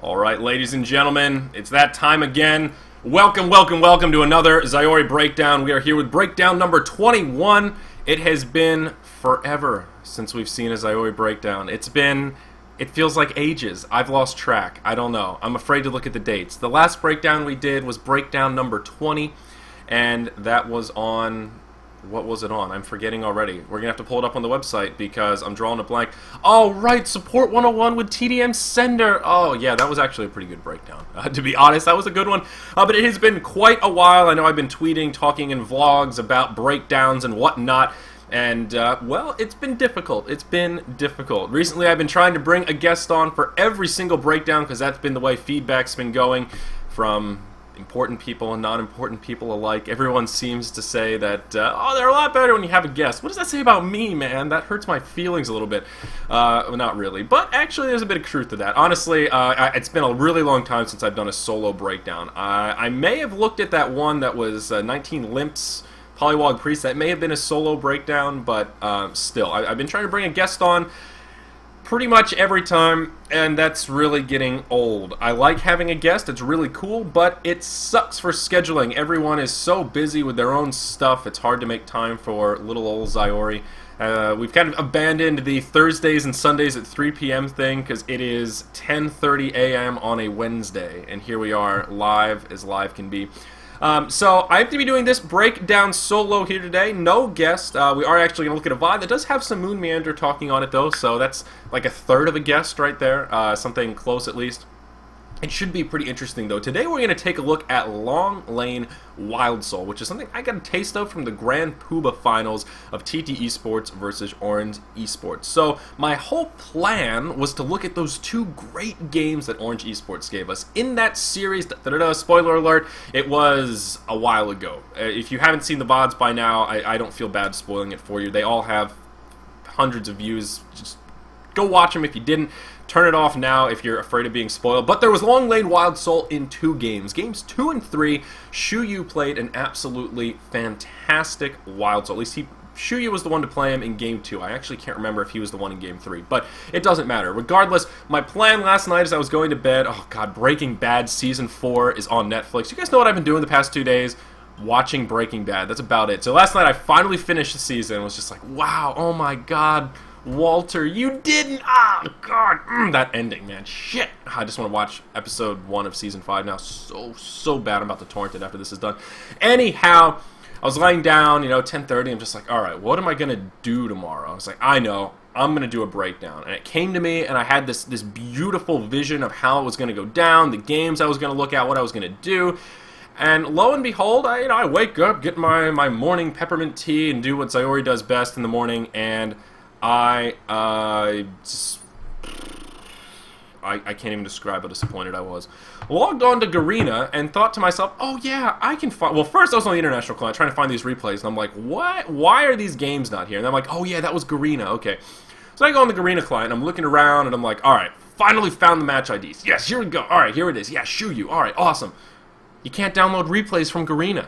Alright, ladies and gentlemen, it's that time again. Welcome to another Zyori breakdown. We are here with breakdown number 21. It has been forever since we've seen a Zyori breakdown. It feels like ages. I've lost track. I don't know. I'm afraid to look at the dates. The last breakdown we did was breakdown number 20, and that was on... What was it on? I'm forgetting already. We're going to have to pull it up on the website because I'm drawing a blank. Oh, right! Support 101 with TDM Sender! Oh, yeah, that was actually a pretty good breakdown. To be honest, that was a good one. But it has been quite a while. I know I've been tweeting, talking in vlogs about breakdowns and whatnot. And, well, it's been difficult. It's been difficult. Recently, I've been trying to bring a guest on for every single breakdown because that's been the way feedback's been going from important people and non-important people alike. Everyone seems to say that, oh, they're a lot better when you have a guest. What does that say about me, man? That hurts my feelings a little bit. Well, not really, but actually there's a bit of truth to that. Honestly, it's been a really long time since I've done a solo breakdown. I may have looked at that one that was 19 Limps, Polywog Priest. That may have been a solo breakdown, but still. I've been trying to bring a guest on pretty much every time, and that's really getting old. I like having a guest, it's really cool, but it sucks for scheduling. Everyone is so busy with their own stuff, it's hard to make time for little old Zyori. We've kind of abandoned the Thursdays and Sundays at 3 p.m. thing, because it is 10:30 a.m. on a Wednesday, and here we are, live as live can be. So I have to be doing this breakdown solo here today, no guest. We are actually going to look at a VOD that does have some Moon Meander talking on it though, so that's like a third of a guest right there, something close at least. It should be pretty interesting though. Today we're going to take a look at Long Lane Wildsoul, which is something I got a taste of from the Grand Poobah finals of TT Esports versus Orange Esports. So my whole plan was to look at those two great games that Orange Esports gave us. In that series, spoiler alert, it was a while ago. If you haven't seen the VODs by now, I don't feel bad spoiling it for you. They all have hundreds of views. Just go watch them if you didn't. Turn it off now if you're afraid of being spoiled. But there was Long Lane Wildsoul in two games. Games 2 and 3, Shuyu played an absolutely fantastic Wildsoul. At least Shuyu was the one to play him in Game 2. I actually can't remember if he was the one in Game 3. But it doesn't matter. Regardless, my plan last night as I was going to bed, oh god, Breaking Bad Season 4 is on Netflix. You guys know what I've been doing the past 2 days? Watching Breaking Bad. That's about it. So last night I finally finished the season and was just like, wow, oh my god, Walter, you didn't! Ah, God! That ending, man. Shit! I just want to watch episode 1 of season 5 now. So bad. I'm about to torrent it after this is done. Anyhow, I was lying down, 10:30. I'm just like, alright, what am I going to do tomorrow? I was like, I know. I'm going to do a breakdown. And it came to me, and I had this beautiful vision of how it was going to go down, the games I was going to look at, what I was going to do. And lo and behold, I wake up, get my morning peppermint tea, and do what Zyori does best in the morning, and I can't even describe how disappointed I was. Logged on to Garena and thought to myself, oh yeah, I can find... Well, first I was on the international client trying to find these replays, and I'm like, what? Why are these games not here? And I'm like, oh yeah, that was Garena, okay. So I go on the Garena client, I'm looking around, and I'm like, alright, finally found the match IDs. Yes, here we go. Alright, here it is. Yeah, Shuyu. Alright, awesome. You can't download replays from Garena.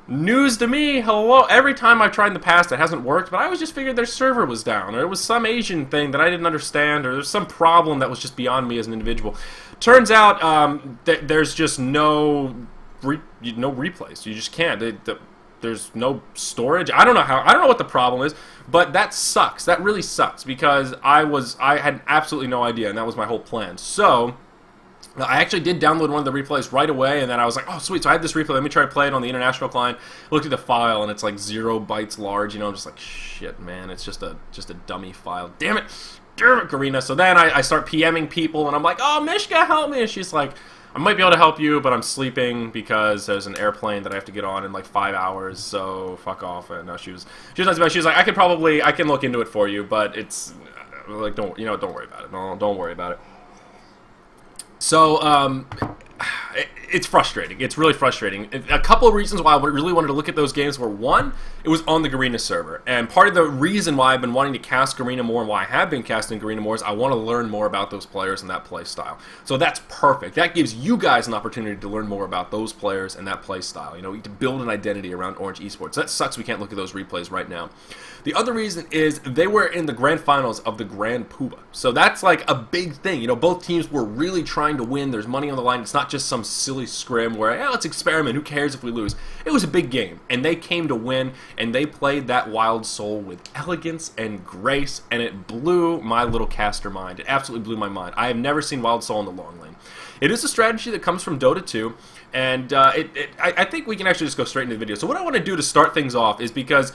News to me, hello. Every time I've tried in the past, it hasn't worked, but I always just figured their server was down, or it was some Asian thing that I didn't understand, or there's some problem that was just beyond me as an individual. Turns out there's just no replays. You just can't. There's no storage. I don't know what the problem is, but that sucks. That really sucks because I had absolutely no idea, and that was my whole plan. So I actually did download one of the replays right away, and then I was like, oh, sweet, so I have this replay, let me try to play it on the international client. Looked at the file, and it's like 0 bytes large, I'm just like, shit, man, it's just a dummy file. Damn it, Garena. So then I start PMing people, and I'm like, oh, Mishka, help me, and she's like, I might be able to help you, but I'm sleeping because there's an airplane that I have to get on in like 5 hours, so fuck off. And no, she was not too bad. She was like, I can look into it for you, but it's, like, don't worry about it. No, don't worry about it. So, it's frustrating. It's really frustrating. A couple of reasons why I really wanted to look at those games were, one, it was on the Garena server. And part of the reason why I've been wanting to cast Garena more and why I have been casting Garena more is I want to learn more about those players and that play style. So that's perfect. That gives you guys an opportunity to learn more about those players and that play style. You know, to build an identity around Orange Esports. That sucks we can't look at those replays right now. The other reason is they were in the grand finals of the Grand Poobah. So that's like a big thing. You know, both teams were really trying to win. There's money on the line. It's not just some silly scrim where, yeah, let's experiment. Who cares if we lose? It was a big game, and they came to win, and they played that Wildsoul with elegance and grace, and it blew my little caster mind. It absolutely blew my mind. I have never seen Wildsoul in the long lane. It is a strategy that comes from Dota 2, and I think we can actually just go straight into the video. So what I want to do to start things off is because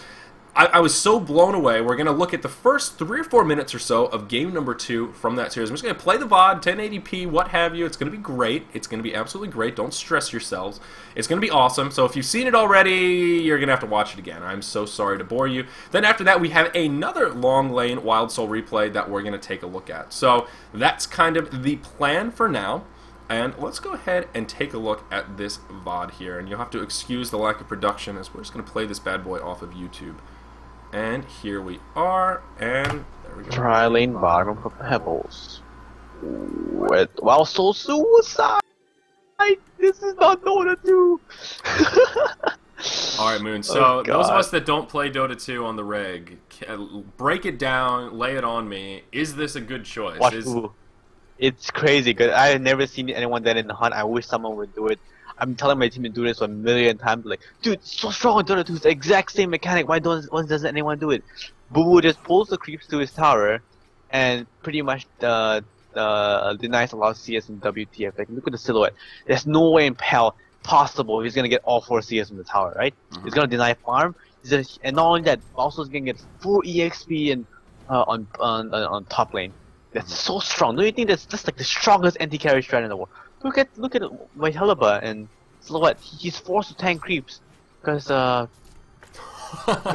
I was so blown away. We're going to look at the first 3 or 4 minutes or so of game number 2 from that series. I'm just going to play the VOD, 1080p, what have you. It's going to be great. It's going to be absolutely great. Don't stress yourselves. It's going to be awesome. So if you've seen it already, you're going to have to watch it again. I'm so sorry to bore you. Then after that, we have another long lane Wildsoul replay that we're going to take a look at. So that's kind of the plan for now. And let's go ahead and take a look at this VOD here. And you'll have to excuse the lack of production as we're just going to play this bad boy off of YouTube. And here we are, and there we go. Try lane bottom for Pebbles. With Wildsoul suicide! This is not Dota 2! Alright, Moon, so those of us that don't play Dota 2 on the reg, break it down, lay it on me. Is this a good choice? It's crazy good. I have never seen anyone that in the hunt. I wish someone would do it. I'm telling my team to do this 1,000,000 times. Like, dude, it's so strong in Dota 2. It's the exact same mechanic. Why doesn't anyone do it? Boo just pulls the creeps to his tower, and pretty much denies a lot of CS and WTF. Like, look at the silhouette. There's no way in hell possible he's gonna get all 4 CS from the tower, right? He's gonna deny farm. And not only that, also he's gonna get full EXP and on top lane. That's so strong. Don't you think that's like the strongest anti-carry strat in the world? Look at Whitehelaba and Silhouette. He's forced to tank creeps because yeah,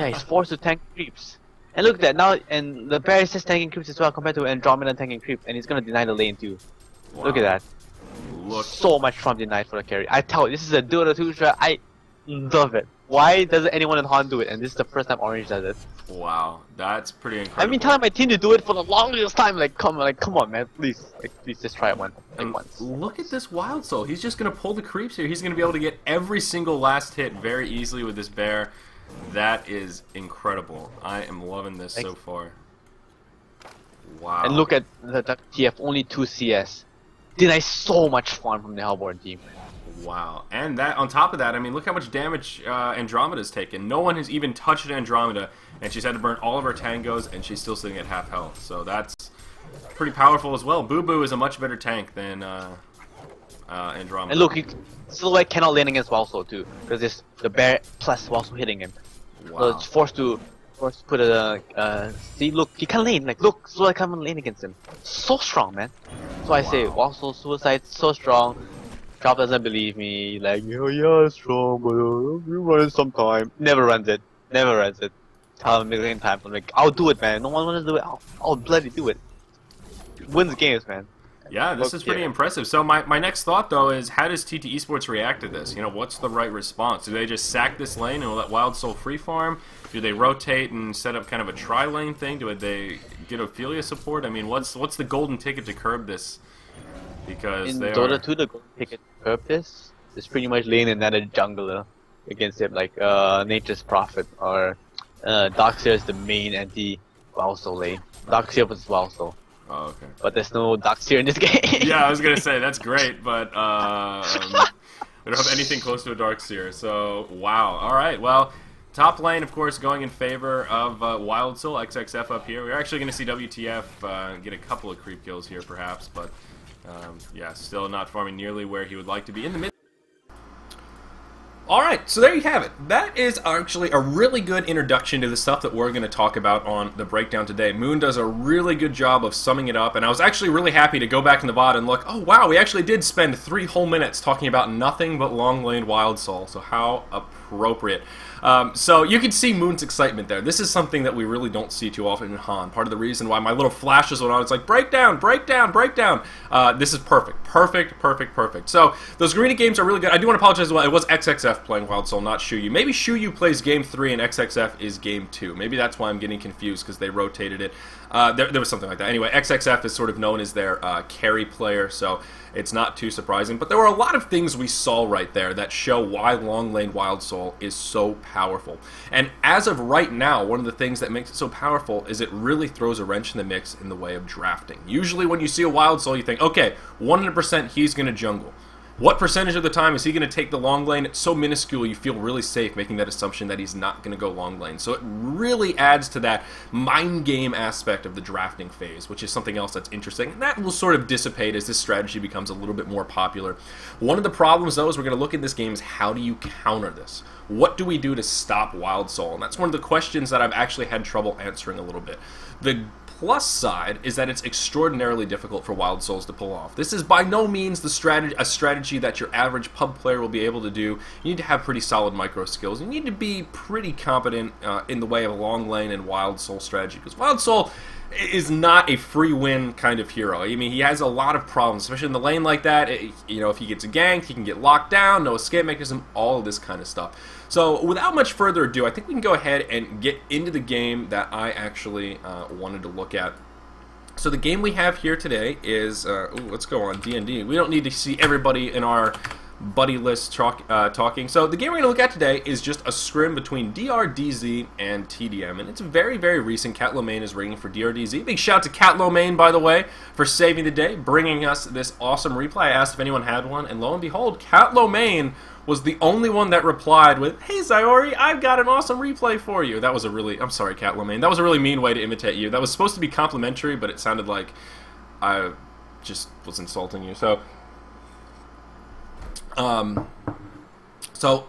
he's forced to tank creeps. And look at that now, and the Barry is tanking creeps as well compared to Andromeda tanking creeps, and he's gonna deny the lane too. Wow. Look at that. Look, so much farm denied for the carry. I tell you, this is a Dota 2 strat. I love it. Why doesn't anyone in Han do it? And this is the first time Orange does it. Wow, that's pretty incredible. I've been telling my team to do it for the longest time. Like, come on, man, please just try it once. Look at this Wildsoul. He's just gonna pull the creeps here. He's gonna be able to get every single last hit very easily with this bear. That is incredible. I am loving this so far. Wow. And look at the TF, only 2 CS. Denies so much farm from the Hellborn team. Wow, and that on top of that, I mean, look how much damage Andromeda's taken. No one has even touched Andromeda, and she's had to burn all of her tangos, and she's still sitting at half health. So that's pretty powerful as well. Boo Boo is a much better tank than Andromeda. And look, Silhouette cannot lane against Wildsoul too, because it's the bear plus Wildsoul hitting him. Wow. So it's forced to put a see, look, he can lane. Like, look, Silhouette can't lane against him. So strong, man. So I say, Wildsoul suicide so strong. Drop doesn't believe me, like, oh yeah, it's strong, but we run it sometime. Never runs it. Never runs it. Tell him a million times, I'm like, I'll do it, man. No one wants to do it. I'll bloody do it. Wins games, man. Yeah, this is pretty impressive. So my next thought, though, is how does TT Esports react to this? You know, what's the right response? Do they just sack this lane and let Wildsoul free farm? Do they rotate and set up kind of a tri-lane thing? Do they get Ophelia support? I mean, what's the golden ticket to curb this? Because in Dota 2, the golden ticket to curb this is pretty much lane another jungler against him, like Nature's Prophet or Darkseer is the main anti-Wildsoul lane. Darkseer versus Wildsoul. Oh, okay. But there's no Darkseer in this game. Yeah, I was gonna say that's great, but we don't have anything close to a Darkseer. So wow. All right. Well, top lane, of course, going in favor of Wildsoul. XXF up here. We're actually gonna see WTF get a couple of creep kills here, perhaps, but yeah, still not farming nearly where he would like to be in the mid. Alright, so there you have it. That is actually a really good introduction to the stuff that we're going to talk about on the breakdown today. Moon does a really good job of summing it up, and I was actually really happy to go back in the VOD and look, oh wow, we actually did spend 3 whole minutes talking about nothing but long lane Wildsoul, so how appropriate. So you can see Moon's excitement there. This is something that we really don't see too often in Han. Part of the reason why my little flashes went on, it's like, breakdown, breakdown, breakdown. This is perfect. Perfect, perfect, perfect. So those Greedy games are really good. I do want to apologize as well. It was XXF playing Wildsoul, not Shuyu. Maybe Shuyu plays game 3 and XXF is game 2. Maybe that's why I'm getting confused, because they rotated it. There was something like that. Anyway, XXF is sort of known as their carry player, so it's not too surprising. But there were a lot of things we saw right there that show why long lane Wildsoul is so powerful. And as of right now, one of the things that makes it so powerful is it really throws a wrench in the mix in the way of drafting. Usually when you see a Wildsoul, you think, okay, 100% he's going to jungle. What percentage of the time is he going to take the long lane? It's so minuscule, you feel really safe making that assumption that he's not going to go long lane. So it really adds to that mind game aspect of the drafting phase, which is something else that's interesting. And that will sort of dissipate as this strategy becomes a little bit more popular. One of the problems, though, is we're going to look at this game is how do you counter this? What do we do to stop Wildsoul? And that's one of the questions that I've actually had trouble answering a little bit. The plus side is that it's extraordinarily difficult for Wildsouls to pull off. This is by no means a strategy that your average pub player will be able to do. You need to have pretty solid micro skills. You need to be pretty competent in the way of long lane and Wildsoul strategy, because Wildsoul is not a free win kind of hero. I mean, he has a lot of problems, especially in the lane like that. You know, if he gets ganked, he can get locked down, no escape mechanism, all of this kind of stuff. So without much further ado, I think we can go ahead and get into the game that I actually wanted to look at. So the game we have here today is, let's go on D&D. We don't need to see everybody in our buddy list talking. So the game we're going to look at today is just a scrim between DRDZ and TDM, and it's very, very recent. Cat Lomain is ringing for DRDZ. Big shout out to Cat Lomain, by the way, for saving the day, bringing us this awesome replay. I asked if anyone had one, and lo and behold, Cat Lomain was the only one that replied with, "Hey Zyori, I've got an awesome replay for you." That was a really, I'm sorry Cat Lomain, that was a really mean way to imitate you. That was supposed to be complimentary, but it sounded like I just was insulting you. So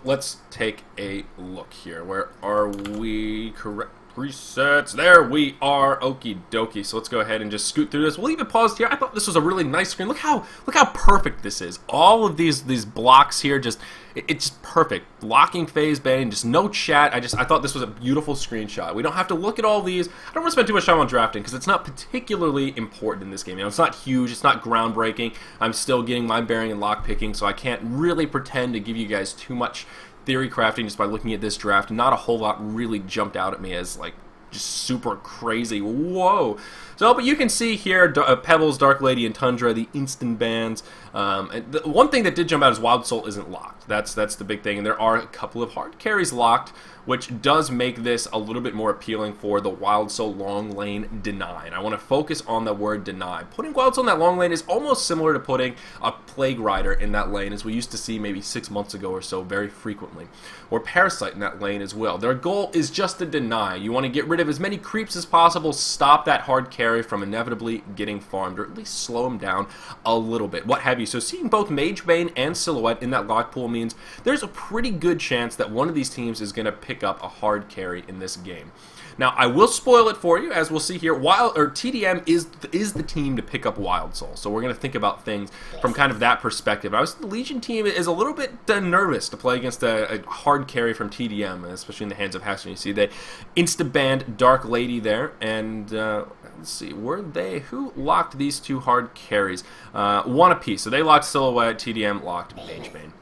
let's take a look here. Where are we? Correct presets. There we are. Okie dokie. So let's go ahead and just scoot through this. We'll leave it paused here. I thought this was a really nice screen. Look how perfect this is. All of these blocks here, it's just perfect. Blocking phase bang, just no chat. I thought this was a beautiful screenshot. We don't have to look at all these. I don't want to spend too much time on drafting because it's not particularly important in this game. You know, it's not huge. It's not groundbreaking. I'm still getting my bearing and lock picking, so I can't really pretend to give you guys too much theory crafting just by looking at this draft. Not a whole lot really jumped out at me as like just super crazy. Whoa. So, but you can see here Pebbles, Dark Lady, and Tundra, the instant bans. And the one thing that did jump out is Wildsoul isn't locked. That's the big thing. And there are a couple of hard carries locked, which does make this a little bit more appealing for the Wildsoul long lane deny. And I want to focus on the word deny. Putting Wildsoul in that long lane is almost similar to putting a Plague Rider in that lane, as we used to see maybe 6 months ago or so very frequently. Or Parasite in that lane as well. Their goal is just to deny. You want to get rid of as many creeps as possible, stop that hard carry from inevitably getting farmed, or at least slow them down a little bit, what have you. So seeing both Magebane and Silhouette in that lock pool means there's a pretty good chance that one of these teams is going to pick up a hard carry in this game. Now, I will spoil it for you, as we'll see here. TDM is the team to pick up Wildsoul, so we're going to think about things from kind of that perspective. The Legion team is a little bit nervous to play against a hard carry from TDM, especially in the hands of Hassan. You see they insta-banned Dark Lady there, and let's see, who locked these two hard carries? One apiece, so they locked Silhouette, TDM locked Magebane.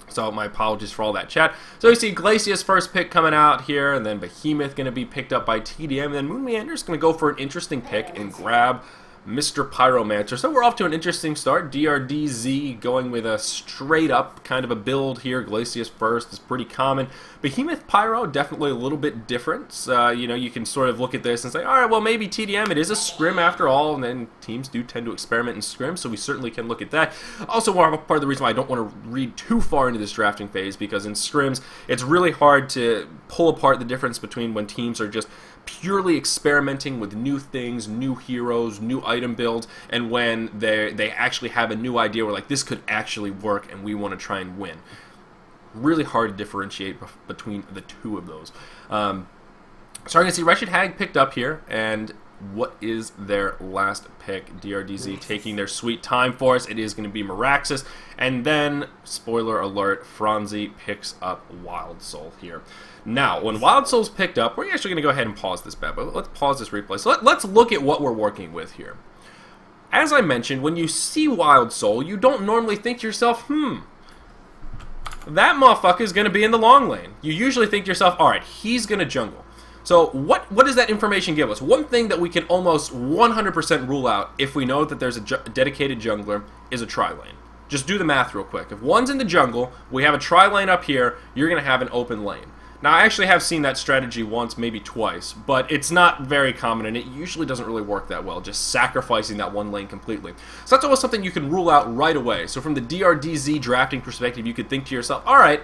So my apologies for all that chat. So you see Glacia's first pick coming out here, and then Behemoth going to be picked up by TDM, and then Moon Meander's going to go for an interesting pick and grab Mr. Pyromancer. So we're off to an interesting start. DRDZ going with a straight up kind of a build here. Glacia's first is pretty common. Behemoth Pyro, definitely a little bit different. You know, you can sort of look at this and say, alright, well maybe TDM, it is a scrim after all, and then teams do tend to experiment in scrim, so we certainly can look at that. Also, part of the reason why I don't want to read too far into this drafting phase, because in scrims, it's really hard to pull apart the difference between when teams are just purely experimenting with new things, new heroes, new item builds, and when they actually have a new idea where like this could actually work and we want to try and win. Really hard to differentiate between the two of those. So I'm going to see Wretched Hag picked up here, and what is their last pick? DRDZ taking their sweet time for us. It is going to be Miraxis. And then, spoiler alert, Franzi picks up Wildsoul here. Now, when Wildsoul's picked up, we're actually going to go ahead and pause this bad boy. Let's pause this replay. So let's look at what we're working with here. As I mentioned, when you see Wildsoul, you don't normally think to yourself, that motherfucker is going to be in the long lane. You usually think to yourself, alright, he's going to jungle. So what does that information give us? One thing that we can almost 100% rule out if we know that there's a dedicated jungler is a tri-lane. Just do the math real quick. If one's in the jungle, we have a tri-lane up here, you're going to have an open lane. Now, I actually have seen that strategy once, maybe twice, but it's not very common, and it usually doesn't really work that well, just sacrificing that one lane completely. So that's almost something you can rule out right away. So from the DRDZ drafting perspective, you could think to yourself, alright,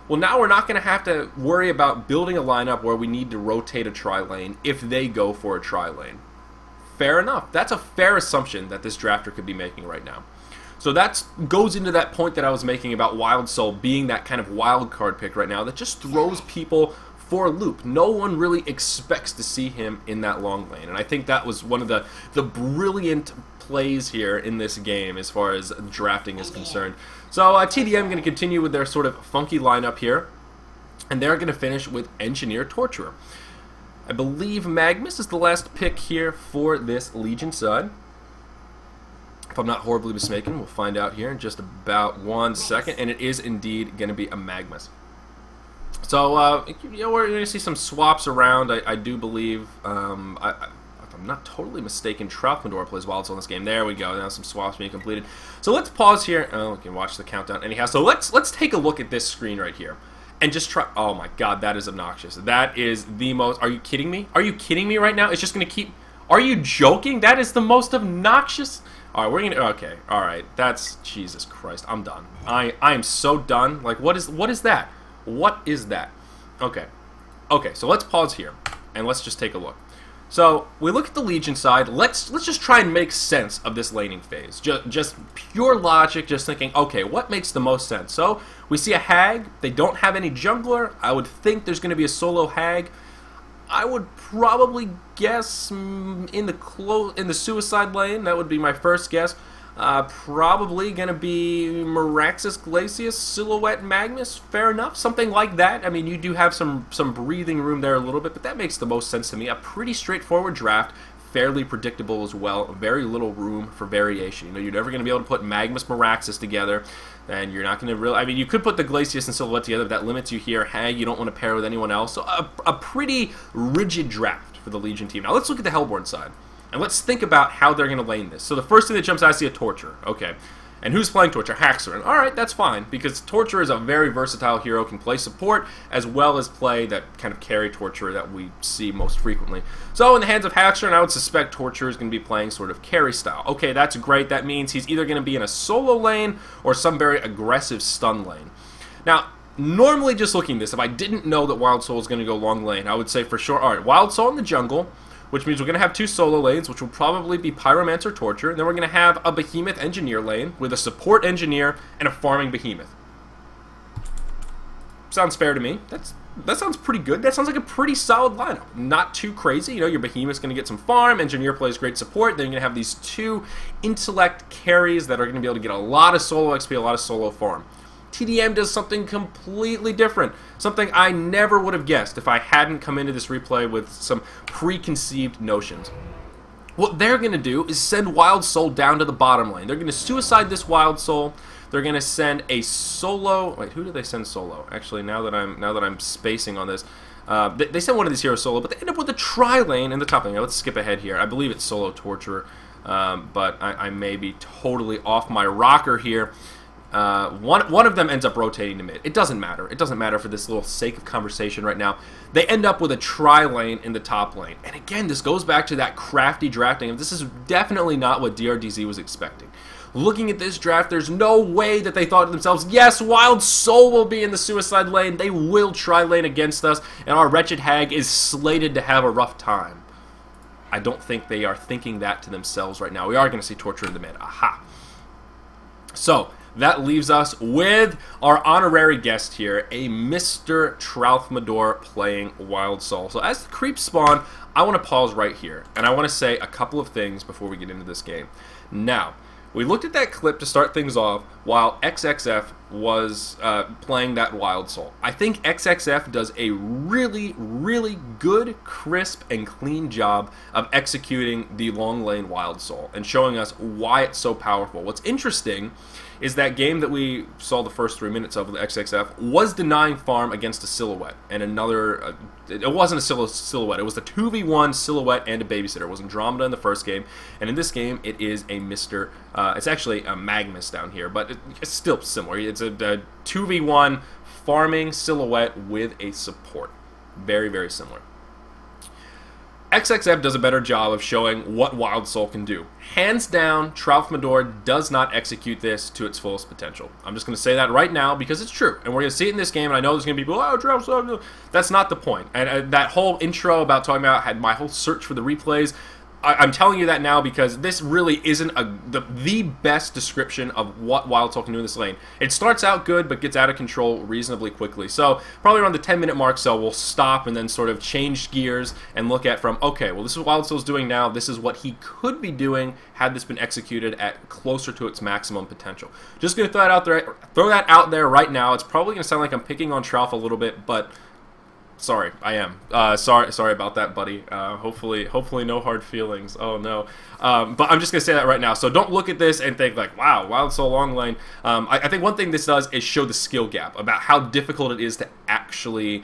well now we're not going to have to worry about building a lineup where we need to rotate a tri-lane if they go for a tri-lane. Fair enough. That's a fair assumption that this drafter could be making right now. So that goes into that point that I was making about Wildsoul being that kind of wild card pick right now that just throws people for a loop. No one really expects to see him in that long lane, and I think that was one of the brilliant plays here in this game as far as drafting is concerned. So TDM going to continue with their sort of funky lineup here, and they're going to finish with Engineer Torturer. I believe Magnus is the last pick here for this Legion side. If I'm not horribly mistaken, we'll find out here in just about 1 second, and it is indeed going to be a Magnus. So, you know, we're going to see some swaps around. I do believe, if I'm not totally mistaken, Troutmandor plays Wildsoul in this game. There we go. Now some swaps being completed. So let's pause here. Oh, we can watch the countdown anyhow. So let's take a look at this screen right here. And just try... Oh my god, that is obnoxious. That is the most... Are you kidding me? Are you kidding me right now? It's just going to keep... Are you joking? That is the most obnoxious... Alright, we're gonna... Okay, alright. That's... Jesus Christ. I'm done. I am so done. Like, what is that? What is that? Okay. Okay, so let's pause here. And let's just take a look. So, we look at the Legion side. Let's just try and make sense of this laning phase. Just pure logic, just thinking, okay, what makes the most sense? So, we see a Hag. They don't have any jungler. I would think there's going to be a solo Hag. I would probably guess in the suicide lane. That would be my first guess. Probably going to be Miraxis, Glacius, Silhouette, Magnus. Fair enough. Something like that. I mean, you do have some breathing room there a little bit, but that makes the most sense to me. A pretty straightforward draft. Fairly predictable as well. Very little room for variation. You know, you're never going to be able to put Magnus, Miraxis together, and you're not going to really... I mean, you could put the Glacius and Silhouette together, but that limits you here. Hag, you don't want to pair with anyone else. So a pretty rigid draft for the Legion team. Now let's look at the Hellborn side, and let's think about how they're going to lane this. So the first thing that jumps out, I see a Torturer. Okay. And who's playing Torturer? Haxorn. Alright, that's fine, because Torturer is a very versatile hero, can play support, as well as play that kind of carry Torturer that we see most frequently. So in the hands of Haxorn, I would suspect Torturer is going to be playing sort of carry style. Okay, that's great. That means he's either going to be in a solo lane, or some very aggressive stun lane. Now, normally just looking at this, if I didn't know that Wildsoul is going to go long lane, I would say for sure, alright, Wildsoul in the jungle, which means we're going to have 2 solo lanes, which will probably be Pyromancer Torture. And then we're going to have a Behemoth Engineer lane with a Support Engineer and a Farming Behemoth. Sounds fair to me. That sounds pretty good. That sounds like a pretty solid lineup. Not too crazy. You know, your Behemoth's going to get some farm. Engineer plays great support. Then you're going to have these 2 Intellect carries that are going to be able to get a lot of solo XP, a lot of solo farm. TDM does something completely different. Something I never would have guessed if I hadn't come into this replay with some preconceived notions. What they're going to do is send Wildsoul down to the bottom lane. They're going to suicide this Wildsoul. They're going to send a solo... Wait, who do they send solo? Actually, now that I'm spacing on this, they send one of these heroes solo, but they end up with a tri-lane in the top lane. Now, let's skip ahead here. I believe it's solo Torturer, but I may be totally off my rocker here. One of them ends up rotating to mid. It doesn't matter. It doesn't matter for this little sake of conversation right now. They end up with a tri-lane in the top lane. And again, this goes back to that crafty drafting. This is definitely not what DRDZ was expecting. Looking at this draft, there's no way that they thought to themselves, yes, Wildsoul will be in the suicide lane. They will tri-lane against us, and our wretched Hag is slated to have a rough time. I don't think they are thinking that to themselves right now. We are going to see Torture in the mid. Aha. So... that leaves us with our honorary guest here, a Mr. Tralfmador playing Wildsoul. So as the creeps spawn, I want to pause right here, and I want to say a couple of things before we get into this game. Now, we looked at that clip to start things off while XXF was playing that Wildsoul. I think XXF does a really, really good, crisp, and clean job of executing the long lane Wildsoul and showing us why it's so powerful. What's interesting is that game that we saw the first 3 minutes of the XXF was denying farm against a Silhouette and another. It wasn't a Silhouette. It was the 2v1 Silhouette and a Babysitter. It was Andromeda in the first game, and in this game it is a Mr. It's actually a Magnus down here, but it's still similar. It's a 2v1 farming Silhouette with a support. Very, very similar. XXF does a better job of showing what Wildsoul can do. Hands down, Tralfmador does not execute this to its fullest potential. I'm just going to say that right now because it's true. And we're going to see it in this game, and I know there's going to be people, oh, Tralfmador. That's not the point. And that whole intro about talking about had my whole search for the replays, I'm telling you that now because this really isn't the best description of what Wildsoul can do in this lane. It starts out good, but gets out of control reasonably quickly. So probably around the 10-minute mark, so we'll stop and then sort of change gears and look at from, okay, well, this is what Wildsoul's doing now. This is what he could be doing had this been executed at closer to its maximum potential. Just going to throw that out there right now. It's probably going to sound like I'm picking on Tralf a little bit, but sorry, I am. Sorry about that, buddy. Hopefully no hard feelings. Oh no. But I'm just gonna say that right now. So don't look at this and think like, wow, Wildsoul long lane. I think one thing this does is show the skill gap about how difficult it is to actually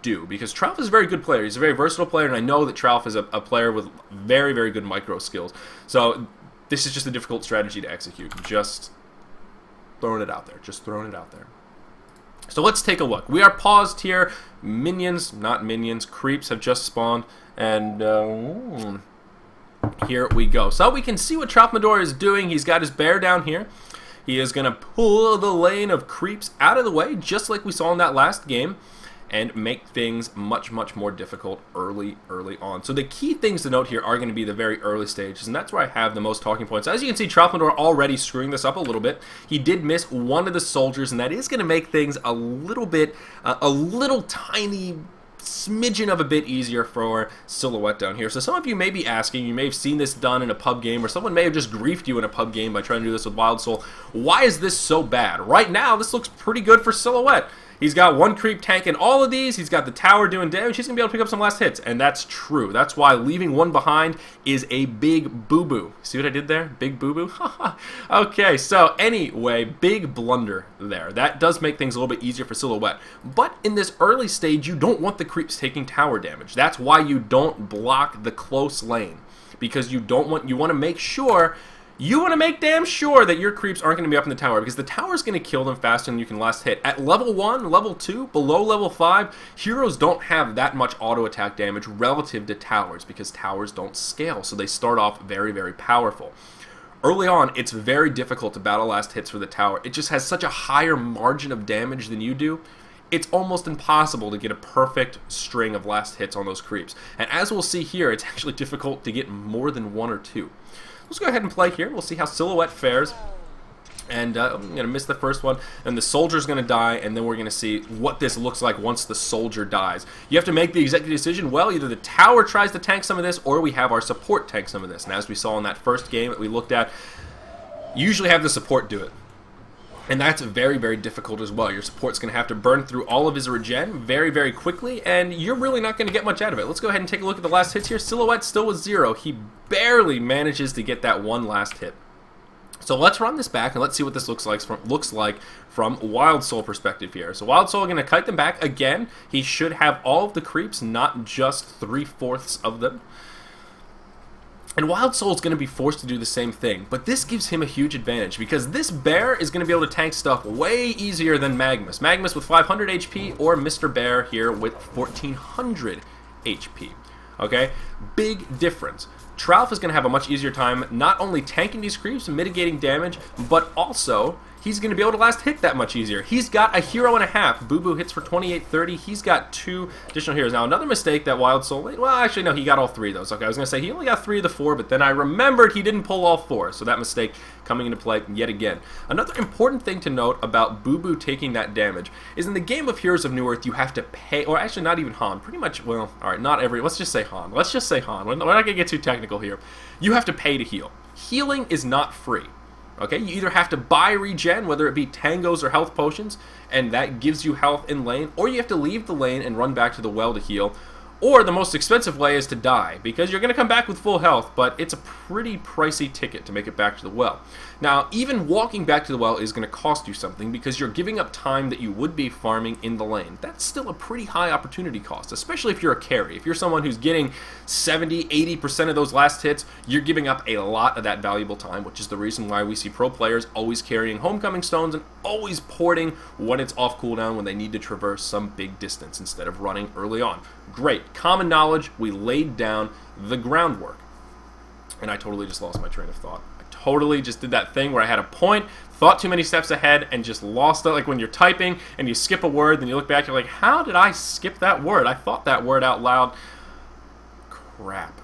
do. Because Tralf is a very good player. He's a very versatile player, and I know that Tralf is a player with very, very good micro skills. So this is just a difficult strategy to execute. Just throwing it out there. Just throwing it out there. So let's take a look. We are paused here. Minions, not minions, creeps have just spawned, and here we go. So we can see what Tralfmador is doing. He's got his bear down here. He is going to pull the lane of creeps out of the way, just like we saw in that last game, and make things much, much more difficult early on. So the key things to note here are going to be the very early stages, and that's where I have the most talking points. As you can see, Tralfmador already screwing this up a little bit. He did miss one of the soldiers, and that is going to make things a little bit, a little tiny smidgen of a bit easier for Silhouette down here. So some of you may be asking, you may have seen this done in a pub game, or someone may have just griefed you in a pub game by trying to do this with Wildsoul. Why is this so bad? Right now, this looks pretty good for Silhouette. He's got one creep tanking all of these. He's got the tower doing damage. He's going to be able to pick up some last hits, and that's true. That's why leaving one behind is a big boo-boo. See what I did there? Big boo-boo? Okay, so anyway, big blunder there. That does make things a little bit easier for Silhouette. But in this early stage, you don't want the creeps taking tower damage. That's why you don't block the close lane, because you want to make sure. You want to make damn sure that your creeps aren't going to be up in the tower, because the tower is going to kill them faster than you can last hit. At level 1, level 2, below level 5, heroes don't have that much auto attack damage relative to towers, because towers don't scale, so they start off very, very powerful. Early on, it's very difficult to battle last hits for the tower. It just has such a higher margin of damage than you do. It's almost impossible to get a perfect string of last hits on those creeps. And as we'll see here, it's actually difficult to get more than 1 or 2. Let's go ahead and play here. We'll see how Silhouette fares. And I'm going to miss the first one. And the soldier's going to die. And then we're going to see what this looks like once the soldier dies. You have to make the executive decision. Well, either the tower tries to tank some of this, or we have our support tank some of this. And as we saw in that first game that we looked at, you usually have the support do it. And that's very, very difficult as well. Your support's going to have to burn through all of his regen very, very quickly, and you're really not going to get much out of it. Let's go ahead and take a look at the last hits here. Silhouette still with 0. He barely manages to get that one last hit. So let's run this back and let's see what this looks like from Wildsoul perspective here. So Wildsoul going to kite them back again. He should have all of the creeps, not just 3/4 of them. And Wildsoul is going to be forced to do the same thing, but this gives him a huge advantage because this bear is going to be able to tank stuff way easier than Magnus. Magnus with 500 HP or Mr. Bear here with 1400 HP. Okay, big difference. Tralf is going to have a much easier time not only tanking these creeps and mitigating damage, but also he's going to be able to last hit that much easier. He's got a hero and a half. Boo Boo hits for 2830. He's got 2 additional heroes. Now, another mistake that Wildsoul made, well, actually, no, he got all 3 of those. Okay, I was going to say he only got 3 of the 4, but then I remembered he didn't pull all 4, so that mistake coming into play yet again. Another important thing to note about Boo Boo taking that damage is in the game of Heroes of New Earth, you have to pay, or actually not even Han, pretty much, well, alright, not every, let's just say Han. Let's just say Han. We're not going to get too technical here. You have to pay to heal. Healing is not free. Okay, you either have to buy regen, whether it be tangos or health potions, and that gives you health in lane, or you have to leave the lane and run back to the well to heal. Or the most expensive way is to die, because you're going to come back with full health, but it's a pretty pricey ticket to make it back to the well. Now, even walking back to the well is going to cost you something, because you're giving up time that you would be farming in the lane. That's still a pretty high opportunity cost, especially if you're a carry. If you're someone who's getting 70-80% of those last hits, you're giving up a lot of that valuable time, which is the reason why we see pro players always carrying homecoming stones and always porting when it's off cooldown when they need to traverse some big distance instead of running early on. Great. Common knowledge. We laid down the groundwork. And I totally just lost my train of thought. I totally just did that thing where I had a point, thought too many steps ahead, and just lost it. Like when you're typing and you skip a word, then you look back, you're like, how did I skip that word? I thought that word out loud. Crap.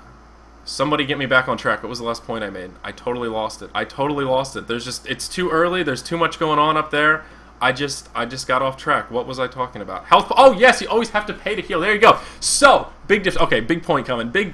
Somebody get me back on track. What was the last point I made? I totally lost it. I totally lost it. There's just, it's too early. There's too much going on up there. I just got off track. What was I talking about? Health. Oh yes, you always have to pay to heal. There you go. So big diff. Okay, big point coming. Big.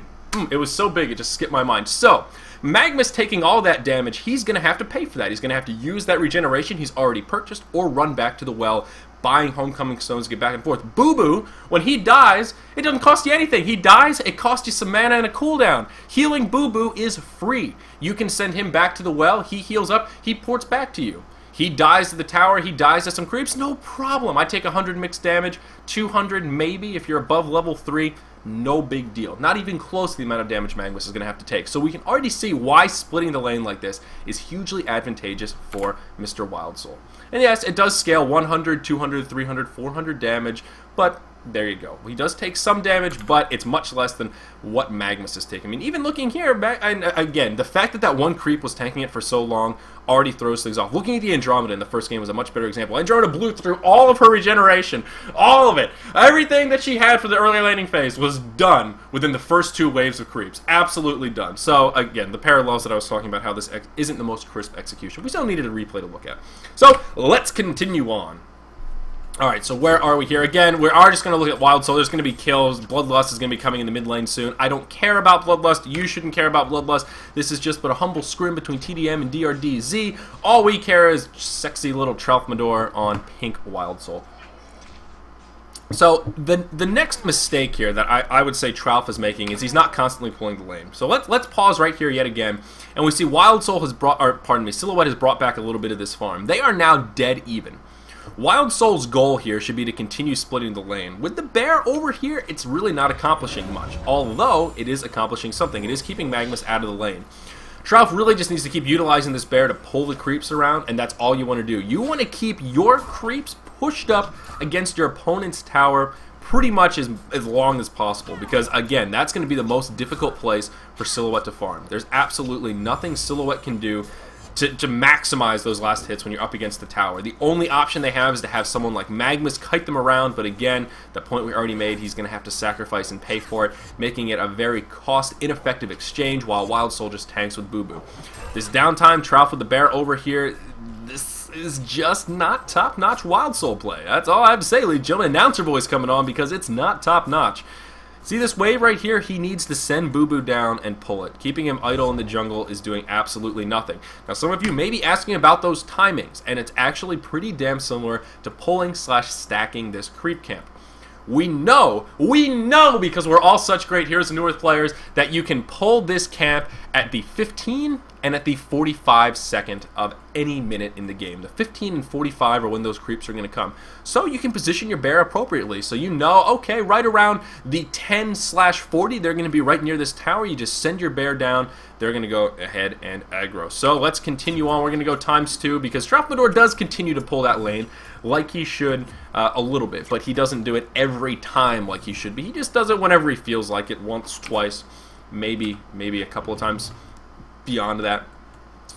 It was so big it just skipped my mind. So Magmus taking all that damage, he's gonna have to pay for that. He's gonna have to use that regeneration he's already purchased, or run back to the well, buying homecoming stones to get back and forth. Boo Boo, when he dies, it doesn't cost you anything. He dies, it costs you some mana and a cooldown. Healing Boo Boo is free. You can send him back to the well. He heals up. He ports back to you. He dies to the tower, he dies to some creeps, no problem. I take 100 mixed damage, 200 maybe if you're above level 3, no big deal. Not even close to the amount of damage Magmus is going to have to take. So we can already see why splitting the lane like this is hugely advantageous for Mr. Wildsoul. And yes, it does scale 100, 200, 300, 400 damage, but there you go. He does take some damage, but it's much less than what Magmus is taking. I mean, even looking here, and again, the fact that that one creep was tanking it for so long already throws things off. Looking at the Andromeda in the first game was a much better example. Andromeda blew through all of her regeneration. All of it. Everything that she had for the early laning phase was done within the first 2 waves of creeps. Absolutely done. So, again, the parallels that I was talking about, how this isn't the most crisp execution. We still needed a replay to look at. So, let's continue on. Alright, so where are we here? Again, we are just going to look at Wildsoul. There's going to be kills. Bloodlust is going to be coming in the mid lane soon. I don't care about Bloodlust. You shouldn't care about Bloodlust. This is just but a humble scrim between TDM and DRDZ. All we care is sexy little Tralfmador on pink Wildsoul. So, the next mistake here that I would say Tralf is making is he's not constantly pulling the lane. So let's pause right here yet again, and we see Wildsoul has brought, or pardon me, Silhouette has brought back a little bit of this farm. They are now dead even. Wildsoul's goal here should be to continue splitting the lane. With the bear over here, it's really not accomplishing much, although it is accomplishing something. It is keeping Magmus out of the lane. Tralf really just needs to keep utilizing this bear to pull the creeps around, and that's all you want to do. You want to keep your creeps pushed up against your opponent's tower pretty much as long as possible, because again, that's going to be the most difficult place for Silhouette to farm. There's absolutely nothing Silhouette can do to maximize those last hits when you're up against the tower. The only option they have is to have someone like Magmus kite them around, but again, the point we already made, he's going to have to sacrifice and pay for it, making it a very cost-ineffective exchange while Wildsoul just tanks with Boo Boo. This downtime, Tralf with the bear over here, this is just not top-notch Wildsoul play. That's all I have to say, ladies and gentlemen. Announcer voice coming on because it's not top-notch. See this wave right here? He needs to send Boo Boo down and pull it. Keeping him idle in the jungle is doing absolutely nothing. Now some of you may be asking about those timings, and it's actually pretty damn similar to pulling / stacking this creep camp. We know, because we're all such great Heroes of New Earth players, that you can pull this camp at the 15 and at the 45 second of any minute in the game. The 15 and 45 are when those creeps are going to come. So you can position your bear appropriately. So you know, okay, right around the 10/40, they're going to be right near this tower. You just send your bear down. They're going to go ahead and aggro. So let's continue on. We're going to go ×2 because Tralfmador does continue to pull that lane like he should a little bit, but he doesn't do it every time like he should be. He just does it whenever he feels like it, once, twice, maybe a couple of times beyond that.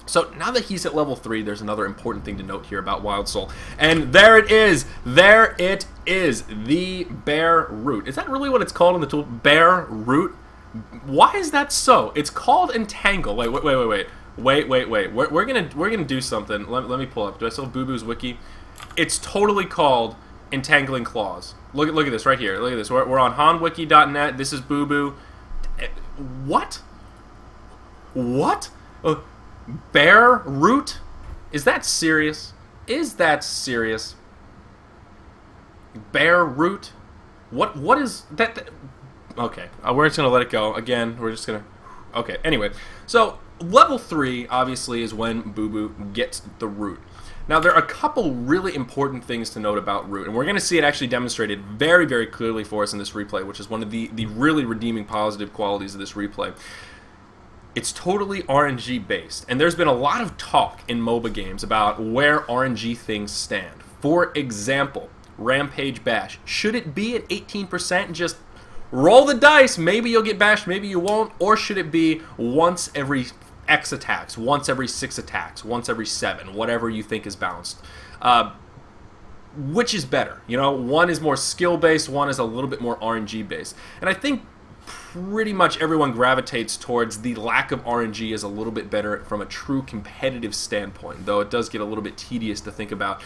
So now that he's at level 3, there's another important thing to note here about Wildsoul. And there it is! There it is! The Bear Root. Is that really what it's called in the tool? Bear Root? Why is that so? It's called Entangle. Wait. We're gonna do something. Let me pull up. Do I still have Boo Boo's wiki? It's totally called Entangling Claws. Look at this right here. Look at this. We're on hanwiki.net. This is Boo Boo. What? What? Bear Root? Is that serious? Is that serious? Bear Root? What is that? Okay, we're just gonna let it go. Again, we're just gonna... Okay, anyway. So, level 3, obviously, is when Boo Boo gets the Root. Now, there are a couple really important things to note about Root, and we're going to see it actually demonstrated very, very clearly for us in this replay, which is one of the really redeeming positive qualities of this replay. It's totally RNG based, and there's been a lot of talk in MOBA games about where RNG things stand. For example, Rampage Bash. Should it be at 18% and just roll the dice? Maybe you'll get bashed, maybe you won't. Or should it be once every X attacks, once every 6 attacks, once every 7, whatever you think is balanced? Which is better? You know, one is more skill-based, one is a little bit more RNG-based. And I think pretty much everyone gravitates towards the lack of RNG is a little bit better from a true competitive standpoint, though it does get a little bit tedious to think about.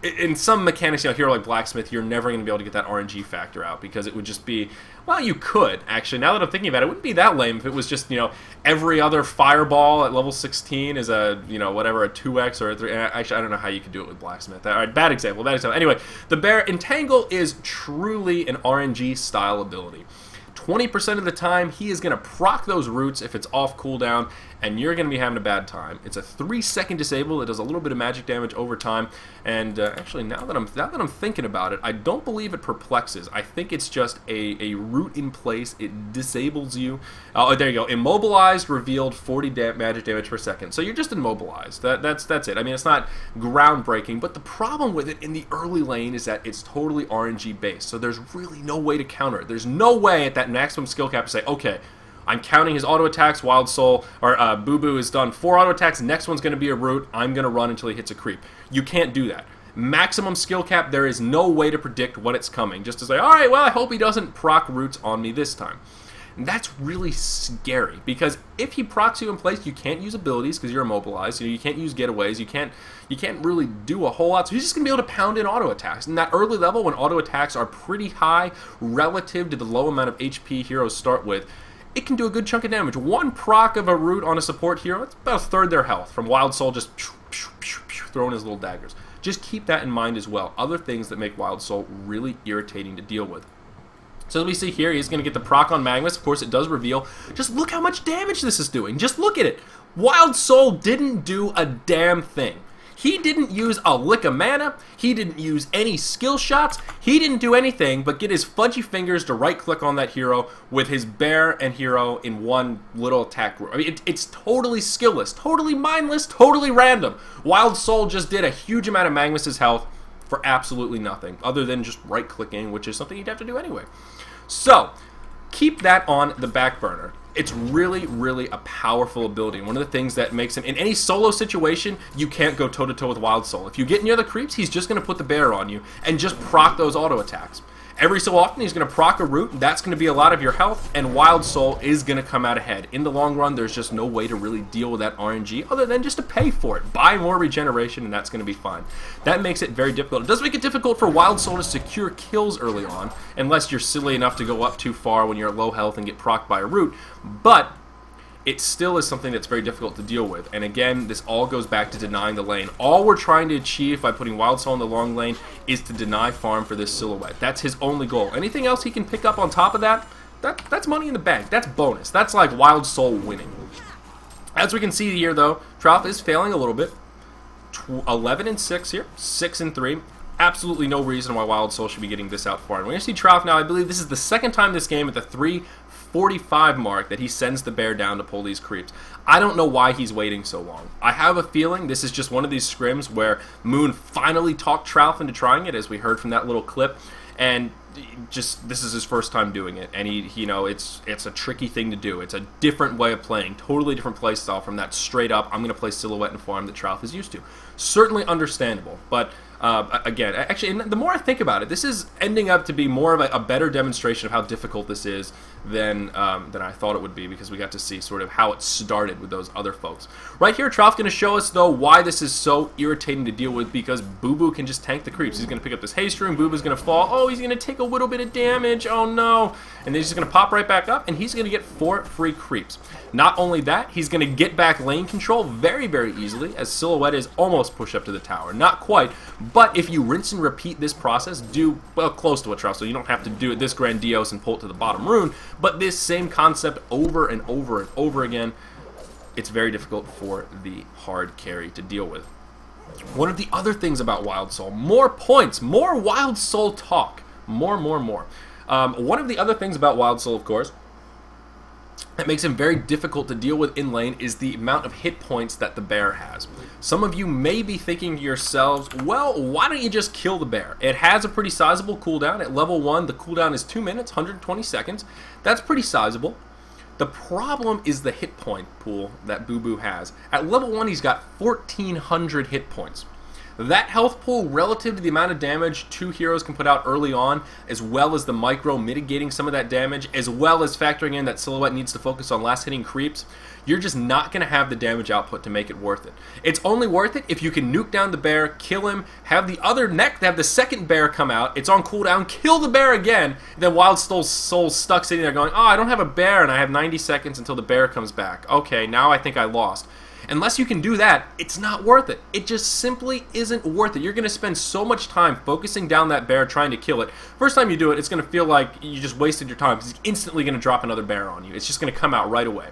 In some mechanics, you know, here like Blacksmith, you're never going to be able to get that RNG factor out because it would just be, well, you could, actually. Now that I'm thinking about it, it wouldn't be that lame if it was just, you know, every other fireball at level 16 is a, you know, whatever, a 2x or a 3. Actually, I don't know how you could do it with Blacksmith. All right, bad example, bad example. Anyway, the Bear Entangle is truly an RNG style ability. 20% of the time, he is going to proc those roots if it's off cooldown, and you're going to be having a bad time. It's a 3-second disable. It does a little bit of magic damage over time, and actually, now that I'm thinking about it, I don't believe it perplexes. I think it's just a root in place. It disables you. Oh, there you go. Immobilized, revealed, 40 magic damage per second. So you're just immobilized. That's it. I mean, it's not groundbreaking, but the problem with it in the early lane is that it's totally RNG based. So there's really no way to counter it. There's no way at that maximum skill cap to say, okay, I'm counting his auto attacks, Wildsoul, or Boo Boo has done 4 auto attacks, next one's going to be a root, I'm going to run until he hits a creep. You can't do that. Maximum skill cap, there is no way to predict when it's coming. Just to say, alright, well, I hope he doesn't proc roots on me this time. And that's really scary, because if he procs you in place, you can't use abilities because you're immobilized. You can't use getaways. You can't really do a whole lot. So he's just going to be able to pound in auto attacks. And that early level, when auto attacks are pretty high relative to the low amount of HP heroes start with, it can do a good chunk of damage. One proc of a root on a support hero, it's about a third their health from Wildsoul just throwing his little daggers. Just keep that in mind as well. Other things that make Wildsoul really irritating to deal with. So as we see here, he's going to get the proc on Magnus. Of course, it does reveal. Just look how much damage this is doing. Just look at it. Wildsoul didn't do a damn thing. He didn't use a lick of mana. He didn't use any skill shots. He didn't do anything but get his fudgy fingers to right-click on that hero with his bear and hero in one little attack group. I mean, it's totally skillless, totally mindless, totally random. Wildsoul just did a huge amount of Magnus's health for absolutely nothing, other than just right-clicking, which is something you'd have to do anyway. So, keep that on the back burner. It's really, really a powerful ability. One of the things that makes him, in any solo situation, you can't go toe-to-toe with Wildsoul. If you get near the creeps, he's just going to put the bear on you and just proc those auto attacks. Every so often, he's going to proc a root. That's going to be a lot of your health, and Wildsoul is going to come out ahead. In the long run, there's just no way to really deal with that RNG other than just to pay for it. Buy more regeneration, and that's going to be fine. That makes it very difficult. It does make it difficult for Wildsoul to secure kills early on, unless you're silly enough to go up too far when you're at low health and get procced by a root. But it still is something that's very difficult to deal with. And again, this all goes back to denying the lane. All we're trying to achieve by putting Wildsoul in the long lane is to deny farm for this silhouette. That's his only goal. Anything else he can pick up on top of that, that's money in the bank. That's bonus. That's like Wildsoul winning. As we can see here, though, Trout is failing a little bit. 11-6 here, 6-3. Absolutely no reason why Wildsoul should be getting this out far. And we're going to see Trout now. I believe this is the second time this game at the 3:45 mark that he sends the bear down to pull these creeps. I don't know why he's waiting so long. I have a feeling this is just one of these scrims where Moon finally talked Trout into trying it, as we heard from that little clip. And just this is his first time doing it, and he you know, it's a tricky thing to do. It's a different way of playing, totally different play style from that straight up I'm going to play silhouette and farm that Trout is used to. Certainly understandable, but again, actually, and the more I think about it, this is ending up to be more of a better demonstration of how difficult this is than I thought it would be, because we got to see sort of how it started with those other folks. Right here, Trout's going to show us, though, why this is so irritating to deal with, because Boo Boo can just tank the creeps. He's going to pick up this haste rune, Boo Boo's going to fall, oh, he's going to take a little bit of damage, oh no, and then he's just going to pop right back up, and he's going to get 4 free creeps. Not only that, he's going to get back lane control very, very easily, as Silhouette is almost push up to the tower. Not quite, but if you rinse and repeat this process, do, well, close to it, Trout, so you don't have to do it this grandiose and pull it to the bottom rune, but this same concept over and over and over again, it's very difficult for the hard carry to deal with. One of the other things about Wildsoul, more points, more Wildsoul talk, more. One of the other things about Wildsoul, of course, that makes him very difficult to deal with in lane is the amount of hit points that the bear has. Some of you may be thinking to yourselves, well, why don't you just kill the bear? It has a pretty sizable cooldown. At level 1, the cooldown is 2 minutes, 120 seconds. That's pretty sizable. The problem is the hit point pool that Boo Boo has. At level 1, he's got 1,400 hit points. That health pool, relative to the amount of damage 2 heroes can put out early on, as well as the micro mitigating some of that damage, as well as factoring in that Silhouette needs to focus on last hitting creeps, you're just not going to have the damage output to make it worth it. It's only worth it if you can nuke down the bear, kill him, have the second bear come out, it's on cooldown, kill the bear again, then Wildsoul's stuck sitting there going, oh, I don't have a bear and I have 90 seconds until the bear comes back. Okay, now I think I lost. Unless you can do that, it's not worth it. It just simply isn't worth it. You're going to spend so much time focusing down that bear, trying to kill it. First time you do it, it's going to feel like you just wasted your time, because it's instantly going to drop another bear on you. It's just going to come out right away.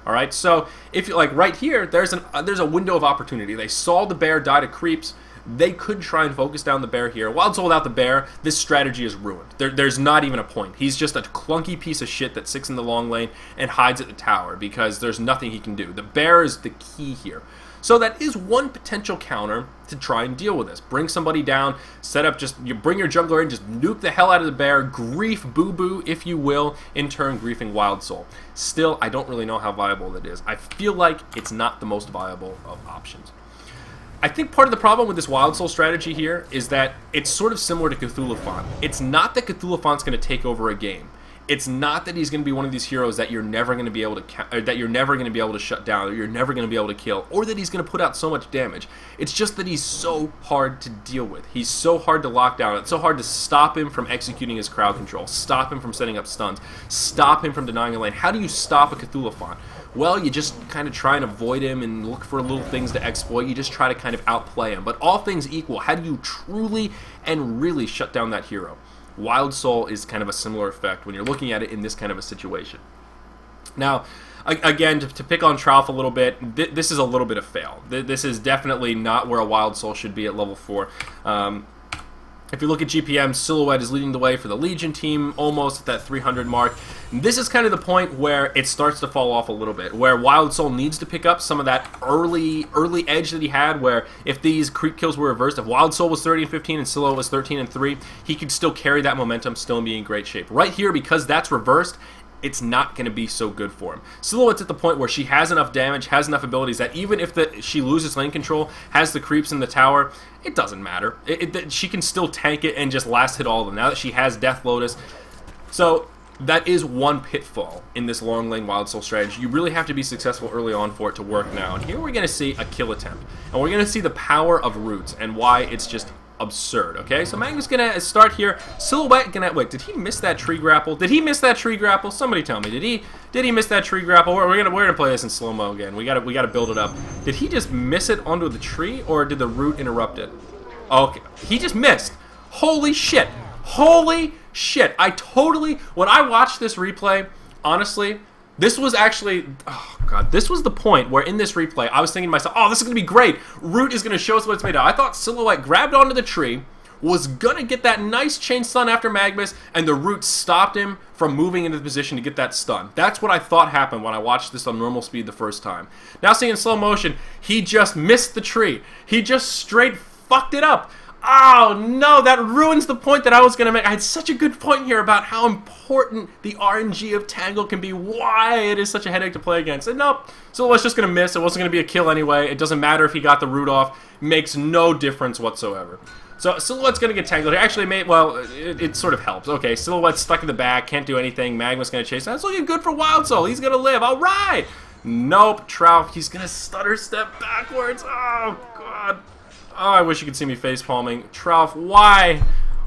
Alright, so if you like right here, there's a window of opportunity. They saw the bear die to creeps. They could try and focus down the bear here. Wildsoul without the bear, this strategy is ruined. There's not even a point. He's just a clunky piece of shit that sits in the long lane and hides at the tower, because there's nothing he can do. The bear is the key here. So that is one potential counter to try and deal with this. Bring somebody down, set up, you bring your jungler in, just nuke the hell out of the bear, grief Boo Boo, if you will, in turn griefing Wildsoul. Still, I don't really know how viable that is. I feel like it's not the most viable of options. I think part of the problem with this Wildsoul strategy here is that it's sort of similar to Cthulhu. It's not that Cthulhu's going to take over a game. It's not that he's going to be one of these heroes that you're never going to be able to shut down, or you're never going to be able to kill, or that he's going to put out so much damage. It's just that he's so hard to deal with. He's so hard to lock down. It's so hard to stop him from executing his crowd control, stop him from setting up stuns, stop him from denying a lane. How do you stop a Cthulhu? Well, you just kind of try and avoid him and look for little things to exploit. You just try to kind of outplay him. But all things equal, how do you truly and really shut down that hero? Wildsoul is kind of a similar effect when you're looking at it in this kind of a situation. Now, again, to pick on Trout a little bit, this is a little bit of fail. This is definitely not where a Wildsoul should be at level 4. If you look at GPM, Silhouette is leading the way for the Legion team, almost at that 300 mark. This is kind of the point where it starts to fall off a little bit, where Wildsoul needs to pick up some of that early edge that he had, where if these creep kills were reversed, if Wildsoul was 30 and 15 and Silhouette was 13 and 3, he could still carry that momentum, still be in great shape. Right here, because that's reversed, it's not going to be so good for him. Silhouette's at the point where she has enough damage, has enough abilities, that even if she loses lane control, has the creeps in the tower, it doesn't matter. She can still tank it and just last hit all of them, now that she has Death Lotus. So that is one pitfall in this long lane Wildsoul strategy. You really have to be successful early on for it to work now. And here we're going to see a kill attempt. And we're going to see the power of roots and why it's just absurd. Okay, so Magnus gonna start here. Silhouette gonna wait. Did he miss that tree grapple? Did he miss that tree grapple? Somebody tell me. Did he miss that tree grapple? We're gonna play this in slow mo again. We gotta build it up. Did he just miss it onto the tree, or did the root interrupt it? Okay, he just missed. Holy shit! Holy shit! When I watched this replay, honestly, this was actually, oh god, this was the point where in this replay I was thinking to myself, oh, this is going to be great. Root is going to show us what it's made of. I thought Silhouette grabbed onto the tree, was going to get that nice chain stun after Magnus, and the root stopped him from moving into the position to get that stun. That's what I thought happened when I watched this on normal speed the first time. Now seeing in slow motion, he just missed the tree. He just straight fucked it up. Oh, no, that ruins the point that I was going to make. I had such a good point here about how important the RNG of Tangle can be, why it is such a headache to play against. And nope, Silhouette's just going to miss. It wasn't going to be a kill anyway. It doesn't matter if he got the root off. Makes no difference whatsoever. So Silhouette's going to get tangled here. Actually, it sort of helps. Okay, Silhouette's stuck in the back, can't do anything. Magma's going to chase him. That's looking good for Wildsoul. He's going to live. All right. Nope, Trout, he's going to stutter step backwards. Oh, God. Oh, I wish you could see me face palming. Trout, why?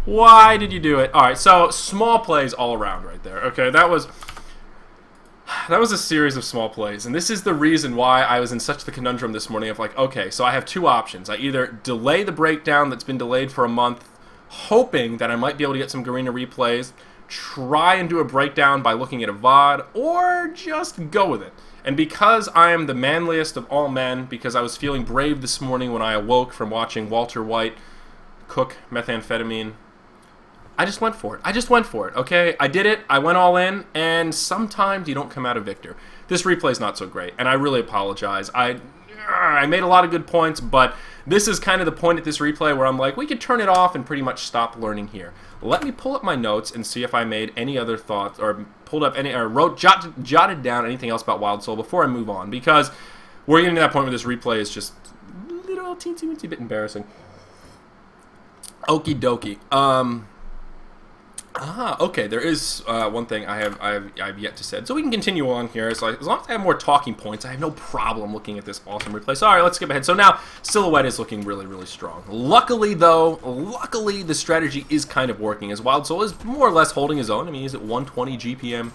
Why did you do it? All right, so small plays all around right there. Okay, that was a series of small plays, and this is the reason why I was in such the conundrum this morning of like, okay, so I have two options. I either delay the breakdown that's been delayed for a month, hoping that I might be able to get some Garena replays, try and do a breakdown by looking at a VOD, or just go with it. And because I am the manliest of all men, because I was feeling brave this morning when I awoke from watching Walter White cook methamphetamine, I just went for it. I just went for it, okay? I did it, I went all in, and sometimes you don't come out a victor. This replay is not so great, and I really apologize. I made a lot of good points, but this is kind of the point at this replay where I'm like, we could turn it off and pretty much stop learning here. Let me pull up my notes and see if I made any other thoughts, or pulled up any, or jotted down anything else about Wildsoul before I move on, because we're getting to that point where this replay is just a little teensy bit embarrassing. Okie dokie. Okay, there is one thing I have yet to say. So we can continue on here. It's like, as long as I have more talking points, I have no problem looking at this awesome replay. So, all right, let's skip ahead. So now, Silhouette is looking really, really strong. Luckily, though, the strategy is kind of working, as Wildsoul is more or less holding his own. I mean, he's at 120 GPM.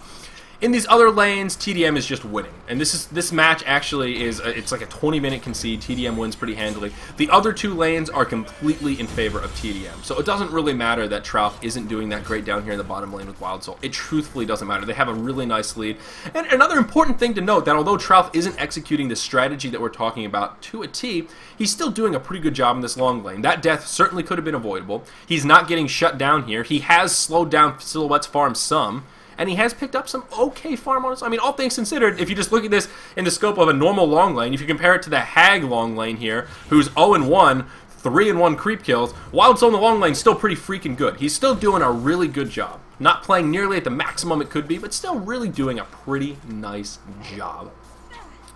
In these other lanes, TDM is just winning, and this match actually is it's like a 20-minute concede. TDM wins pretty handily. The other two lanes are completely in favor of TDM, so it doesn't really matter that Trout isn't doing that great down here in the bottom lane with Wildsoul. It truthfully doesn't matter. They have a really nice lead. And another important thing to note, that although Trout isn't executing the strategy that we're talking about to a T, he's still doing a pretty good job in this long lane. That death certainly could have been avoidable. He's not getting shut down here. He has slowed down Silhouette's farm some, and he has picked up some okay farm on us. I mean, all things considered, if you just look at this in the scope of a normal long lane, if you compare it to the Hag long lane here, who's 0-1, 3-1 creep kills, Wildsoul in the long lane is still pretty freaking good. He's still doing a really good job. Not playing nearly at the maximum it could be, but still really doing a pretty nice job.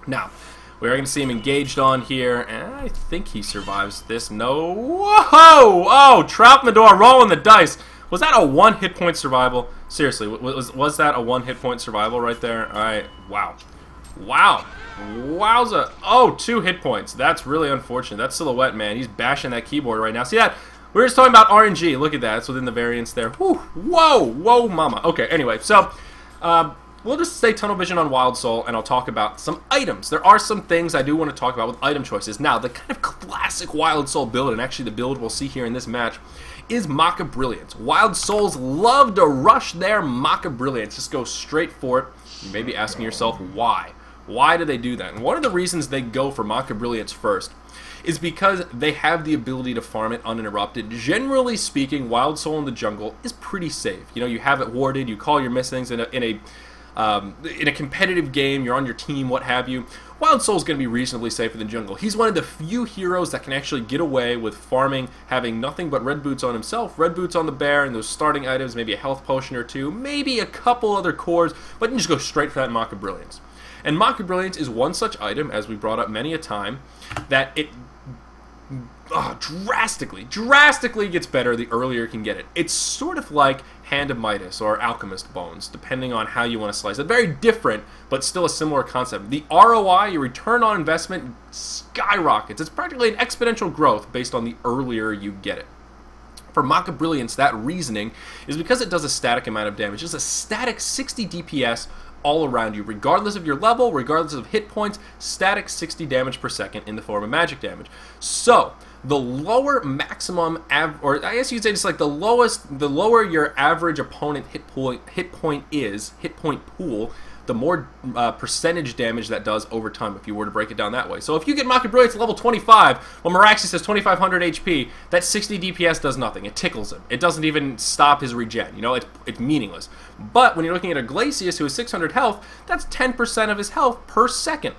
Now, we are going to see him engaged on here, and I think he survives this. No. Whoa! Oh, Trout Medora rolling the dice. Was that a 1 hit point survival? Seriously, was that a 1 hit point survival right there? Alright, wow. Wow. Wowza. Oh, 2 hit points. That's really unfortunate. That's Silhouette, man. He's bashing that keyboard right now. See that? We were just talking about RNG. Look at that. It's within the variance there. Whew. Whoa. Whoa, mama. Okay, anyway, so we'll just say tunnel vision on Wildsoul, and I'll talk about some items. There are some things I do want to talk about with item choices. Now, the kind of classic Wildsoul build, and actually the build we'll see here in this match, is Maca Brilliance. Wildsouls love to rush their Maca Brilliance. Just go straight for it. You may be asking yourself, why? Why do they do that? And one of the reasons they go for Maca Brilliance first is because they have the ability to farm it uninterrupted. Generally speaking, Wildsoul in the jungle is pretty safe. You know, you have it warded, you call your missings in a competitive game, you're on your team, what have you. Wildsoul's going to be reasonably safe in the jungle. He's one of the few heroes that can actually get away with farming, having nothing but red boots on himself, red boots on the bear, and those starting items, maybe a health potion or two, maybe a couple other cores, but you can just go straight for that Maca Brilliance. And Maca Brilliance is one such item, as we brought up many a time, that it drastically gets better the earlier you can get it. It's sort of like Hand of Midas or Alchemist Bones, depending on how you want to slice it. Very different, but still a similar concept. The ROI, your return on investment, skyrockets. It's practically an exponential growth based on the earlier you get it. For Maca Brilliance, that reasoning is because it does a static amount of damage. It's a static 60 DPS all around you, regardless of your level, regardless of hit points, static 60 damage per second in the form of magic damage. So, the lower maximum, or I guess you could say just like the lower your average opponent hit point pool, the more percentage damage that does over time, if you were to break it down that way. So if you get Maca Brilliance at level 25, when Meraxes has 2500 HP, that 60 DPS does nothing. It tickles him. It doesn't even stop his regen. You know, it's meaningless. But when you're looking at a Glacius who has 600 health, that's 10% of his health per second.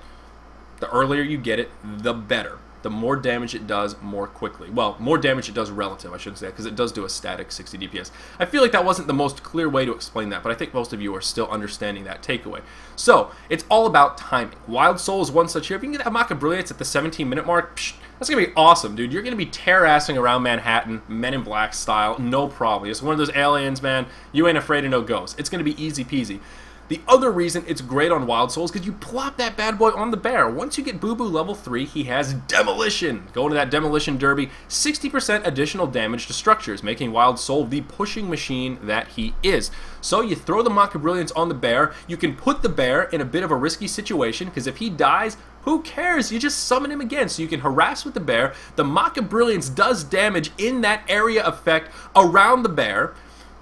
The earlier you get it, the better. the more damage it does more quickly. Well, more damage it does relative, I shouldn't say that, because it does do a static 60 DPS. I feel like that wasn't the most clear way to explain that, but I think most of you are still understanding that takeaway. So, it's all about timing. Wildsoul is one such here. If you can get that Mock of Brilliance at the 17-minute mark, psh, that's going to be awesome, dude. You're going to be tear-assing around Manhattan, Men in Black style, no problem. It's one of those aliens, man. You ain't afraid of no ghosts. It's going to be easy peasy. The other reason it's great on Wildsoul is because you plop that bad boy on the bear. Once you get Boo Boo level 3, he has Demolition. Going to that Demolition Derby, 60% additional damage to structures, making Wildsoul the pushing machine that he is. So you throw the Mock of Brilliance on the bear. You can put the bear in a bit of a risky situation, because if he dies, who cares? You just summon him again, so you can harass with the bear. The Mock of Brilliance does damage in that area effect around the bear.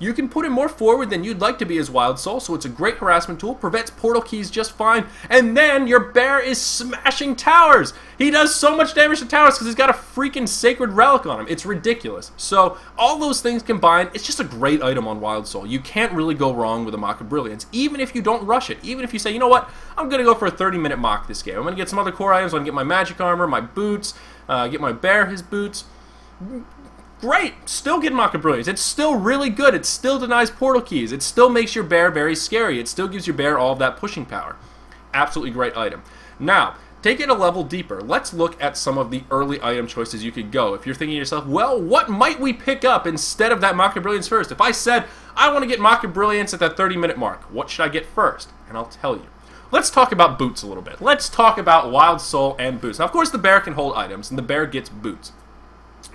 You can put him more forward than you'd like to be as Wildsoul, so it's a great harassment tool, prevents portal keys just fine, and then your bear is smashing towers! He does so much damage to towers because he's got a freaking Sacred Relic on him. It's ridiculous. So, all those things combined, it's just a great item on Wildsoul. You can't really go wrong with a Mock of Brilliance, even if you don't rush it. Even if you say, you know what, I'm going to go for a 30-minute Mock this game. I'm going to get some other core items, I'm going to get my magic armor, my boots, get my bear his boots. Great! Still get Mock of Brilliance. It's still really good. It still denies portal keys. It still makes your bear very scary. It still gives your bear all of that pushing power. Absolutely great item. Now, take it a level deeper. Let's look at some of the early item choices you could go. If you're thinking to yourself, well, what might we pick up instead of that Mock of Brilliance first? If I said, I want to get Mock of Brilliance at that 30-minute mark, what should I get first? And I'll tell you. Let's talk about boots a little bit. Let's talk about Wildsoul and boots. Now, of course, the bear can hold items, and the bear gets boots.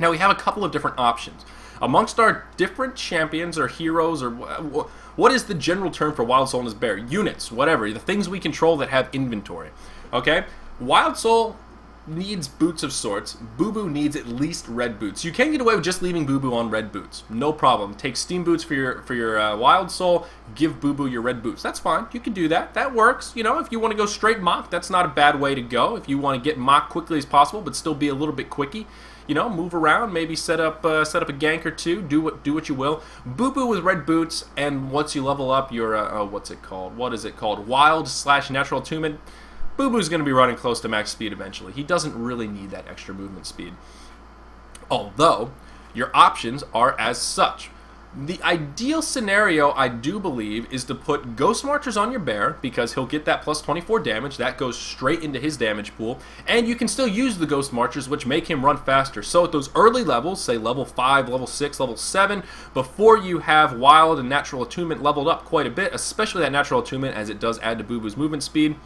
Now, we have a couple of different options. Amongst our different champions or heroes, or what is the general term for Wildsoul and his bear? Units, whatever. The things we control that have inventory. Okay? Wildsoul needs boots of sorts. Boo Boo needs at least red boots. You can get away with just leaving Boo Boo on red boots. No problem. Take steam boots for your Wildsoul. Give Boo Boo your red boots. That's fine. You can do that. That works. You know, if you want to go straight Mock, that's not a bad way to go. If you want to get Mock quickly as possible, but still be a little bit quickie. You know, move around, maybe set up a gank or two, do what you will. Boo Boo with red boots, and once you level up your what's it called? What is it called? Wild/natural attunement. Boo Boo's going to be running close to max speed eventually. He doesn't really need that extra movement speed. Although your options are as such. The ideal scenario, I do believe, is to put Ghost Marchers on your bear, because he'll get that plus 24 damage. That goes straight into his damage pool. And you can still use the Ghost Marchers, which make him run faster. So at those early levels, say level 5, level 6, level 7, before you have Wild and Natural Attunement leveled up quite a bit, especially that Natural Attunement, as it does add to Boo Boo's movement speed,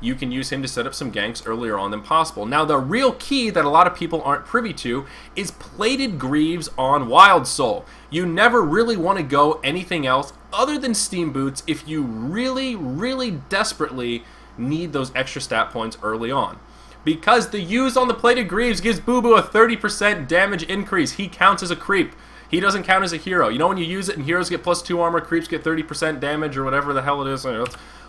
you can use him to set up some ganks earlier on than possible. Now, the real key that a lot of people aren't privy to is plated greaves on Wildsoul. You never really want to go anything else other than steam boots if you really, really desperately need those extra stat points early on. Because the use on the plated greaves gives Boo Boo a 30% damage increase. He counts as a creep. He doesn't count as a hero. You know, when you use it and heroes get plus 2 armor, creeps get 30% damage or whatever the hell it is.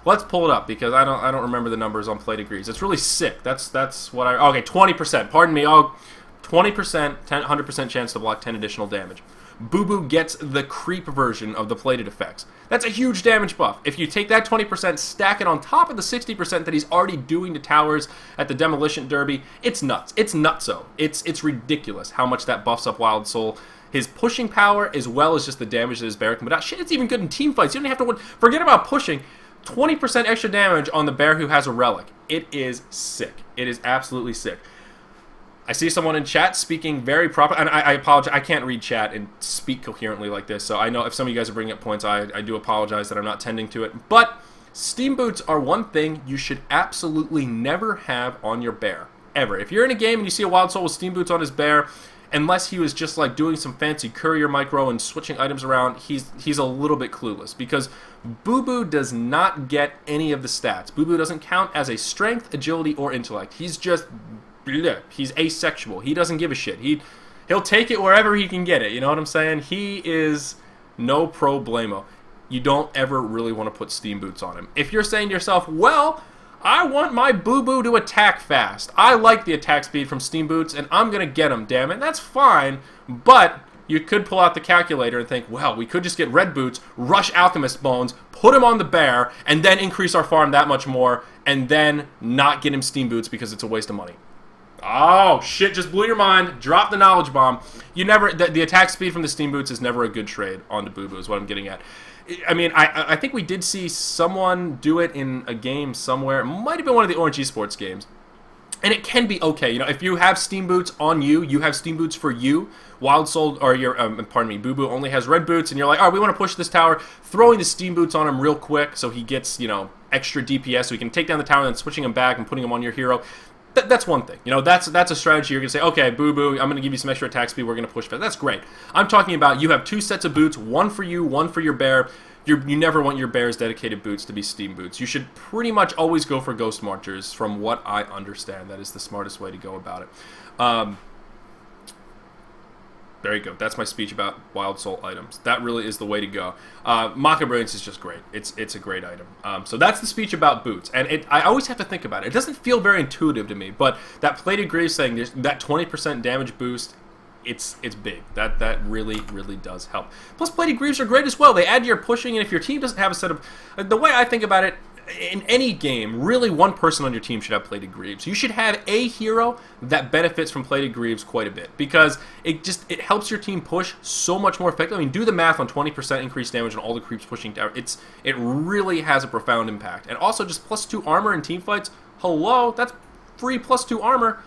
Let's pull it up, because I don't remember the numbers on plated greaves. It's really sick. That's what I... Okay, 20%. Pardon me. 20%, 100% chance to block 10 additional damage. Boo Boo gets the creep version of the plated effects. That's a huge damage buff. If you take that 20%, stack it on top of the 60% that he's already doing to towers at the Demolition Derby, it's nuts. It's nutso. It's ridiculous how much that buffs up Wildsoul. His pushing power, as well as just the damage that his bear can put out. Shit, it's even good in team fights. You don't have to... Forget about pushing. 20% extra damage on the bear who has a relic. It is sick. It is absolutely sick. I see someone in chat speaking very proper, and I apologize. I can't read chat and speak coherently like this, so I know if some of you guys are bringing up points, I do apologize that I'm not tending to it. But steam boots are one thing you should absolutely never have on your bear, ever. If you're in a game and you see a Wildsoul with steam boots on his bear, unless he was just like doing some fancy courier micro and switching items around, he's a little bit clueless, because Boo Boo does not get any of the stats. Boo Boo doesn't count as a strength, agility, or intellect. He's just... He's asexual. He doesn't give a shit. He'll take it wherever he can get it. You know what I'm saying? He is no problemo. You don't ever really want to put steam boots on him. If you're saying to yourself, well, I want my Boo Boo to attack fast. I like the attack speed from steam boots, and I'm going to get him, damn it. That's fine, but you could pull out the calculator and think, well, we could just get red boots, rush Alchemist Bones, put him on the bear, and then increase our farm that much more, and then not get him steam boots because it's a waste of money. Oh, shit, just blew your mind. Drop the knowledge bomb. You never... The attack speed from the Steam Boots is never a good trade onto Boo Boo, is what I'm getting at. I mean, I think we did see someone do it in a game somewhere. It might have been one of the Orange Esports games. And it can be okay. You know, if you have Steam Boots on you, you have Steam Boots for you. Wildsoul, or your, pardon me, Boo Boo only has red boots, and you're like, all right, we want to push this tower, throwing the Steam Boots on him real quick so he gets, you know, extra DPS, so he can take down the tower, and then switching him back and putting him on your hero. That's one thing. You know, that's a strategy. You're going to say, okay, Boo Boo, I'm going to give you some extra attack speed, we're going to push fast. That's great. I'm talking about you have 2 sets of boots, one for you, one for your bear. You never want your bear's dedicated boots to be Steam Boots. You should pretty much always go for Ghost Marchers, from what I understand. That is the smartest way to go about it. There you go. That's my speech about Wild Soul items. That really is the way to go. Maka Brilliance is just great. It's a great item. So that's the speech about boots. And I always have to think about it. It doesn't feel very intuitive to me, but that Plated Greaves saying there's that 20% damage boost, it's big. That really does help. Plus, Plated Greaves are great as well. They add to your pushing, and if your team doesn't have a set of... The way I think about it, in any game, really one person on your team should have Plated Greaves. You should have a hero that benefits from Plated Greaves quite a bit, because it helps your team push so much more effectively. I mean, do the math on 20% increased damage on all the creeps pushing tower. It really has a profound impact. And also just +2 armor in team fights. Hello, that's free +2 armor.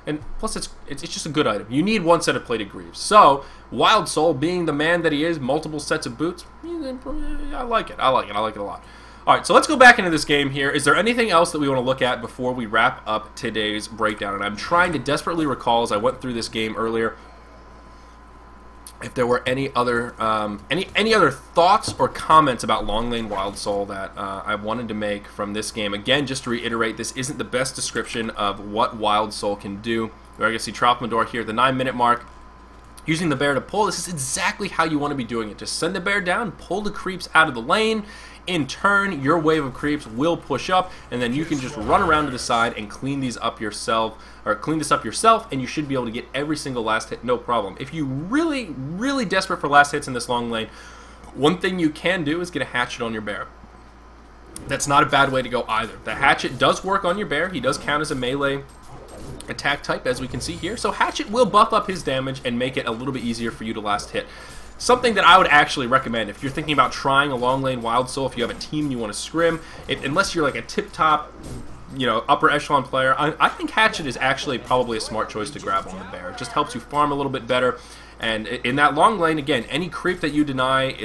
And plus, it's just a good item. You need one set of Plated Greaves. So, Wild Soul, being the man that he is, multiple sets of boots, I like it. I like it a lot. Alright, so let's go back into this game here. Is there anything else that we want to look at before we wrap up today's breakdown? And I'm trying to desperately recall, as I went through this game earlier, if there were any other any other thoughts or comments about Long Lane Wild Soul that I wanted to make from this game. Again, just to reiterate, this isn't the best description of what Wild Soul can do. You're going to see Trophmador here at the 9-minute mark. Using the bear to pull, this is exactly how you want to be doing it. Just send the bear down, pull the creeps out of the lane. In turn, your wave of creeps will push up, and then you can just run around to the side and clean these up yourself, or clean this up yourself, and you should be able to get every single last hit, no problem. If you really desperate for last hits in this long lane, one thing you can do is get a hatchet on your bear. That's not a bad way to go either. The hatchet does work on your bear. He does count as a melee attack type, as we can see here. So hatchet will buff up his damage and make it a little bit easier for you to last hit. Something that I would actually recommend if you're thinking about trying a long lane Wild Soul, if you have a team you want to scrim, unless you're like a tip-top, you know, upper echelon player, I think hatchet is actually probably a smart choice to grab on the bear. It just helps you farm a little bit better, and in that long lane, again, any creep that you deny,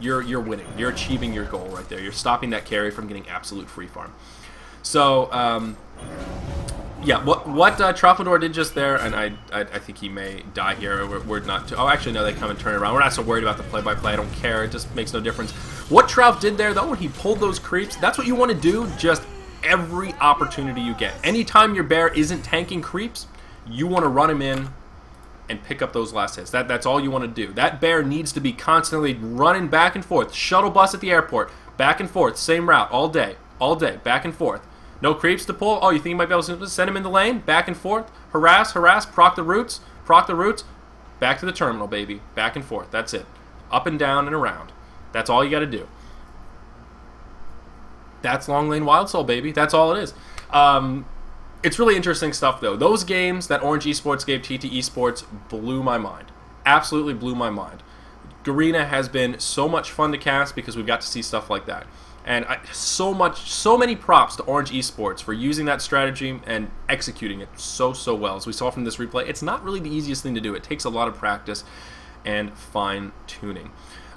you're winning. You're achieving your goal right there. You're stopping that carry from getting absolute free farm. So, yeah, what Trophmador did just there, and I think he may die here. We're not too... Oh, actually, no, they come and turn it around. We're not so worried about the play-by-play. I don't care. It just makes no difference. What Trough did there, though, when he pulled those creeps, that's what you want to do just every opportunity you get. Anytime your bear isn't tanking creeps, you want to run him in and pick up those last hits. That's all you want to do. That bear needs to be constantly running back and forth. Shuttle bus at the airport. Back and forth. Same route. All day. All day. Back and forth. No creeps to pull. Oh, you think you might be able to send him in the lane? Back and forth. Harass, proc the roots, back to the terminal, baby. Back and forth. That's it. Up and down and around. That's all you got to do. That's Long Lane Wild Soul, baby. That's all it is. It's really interesting stuff, though. Those games that Orange Esports gave TT Esports blew my mind. Absolutely blew my mind. Garena has been so much fun to cast because we've got to see stuff like that. And so many props to Orange Esports for using that strategy and executing it so well. As we saw from this replay, it's not really the easiest thing to do. It takes a lot of practice and fine-tuning.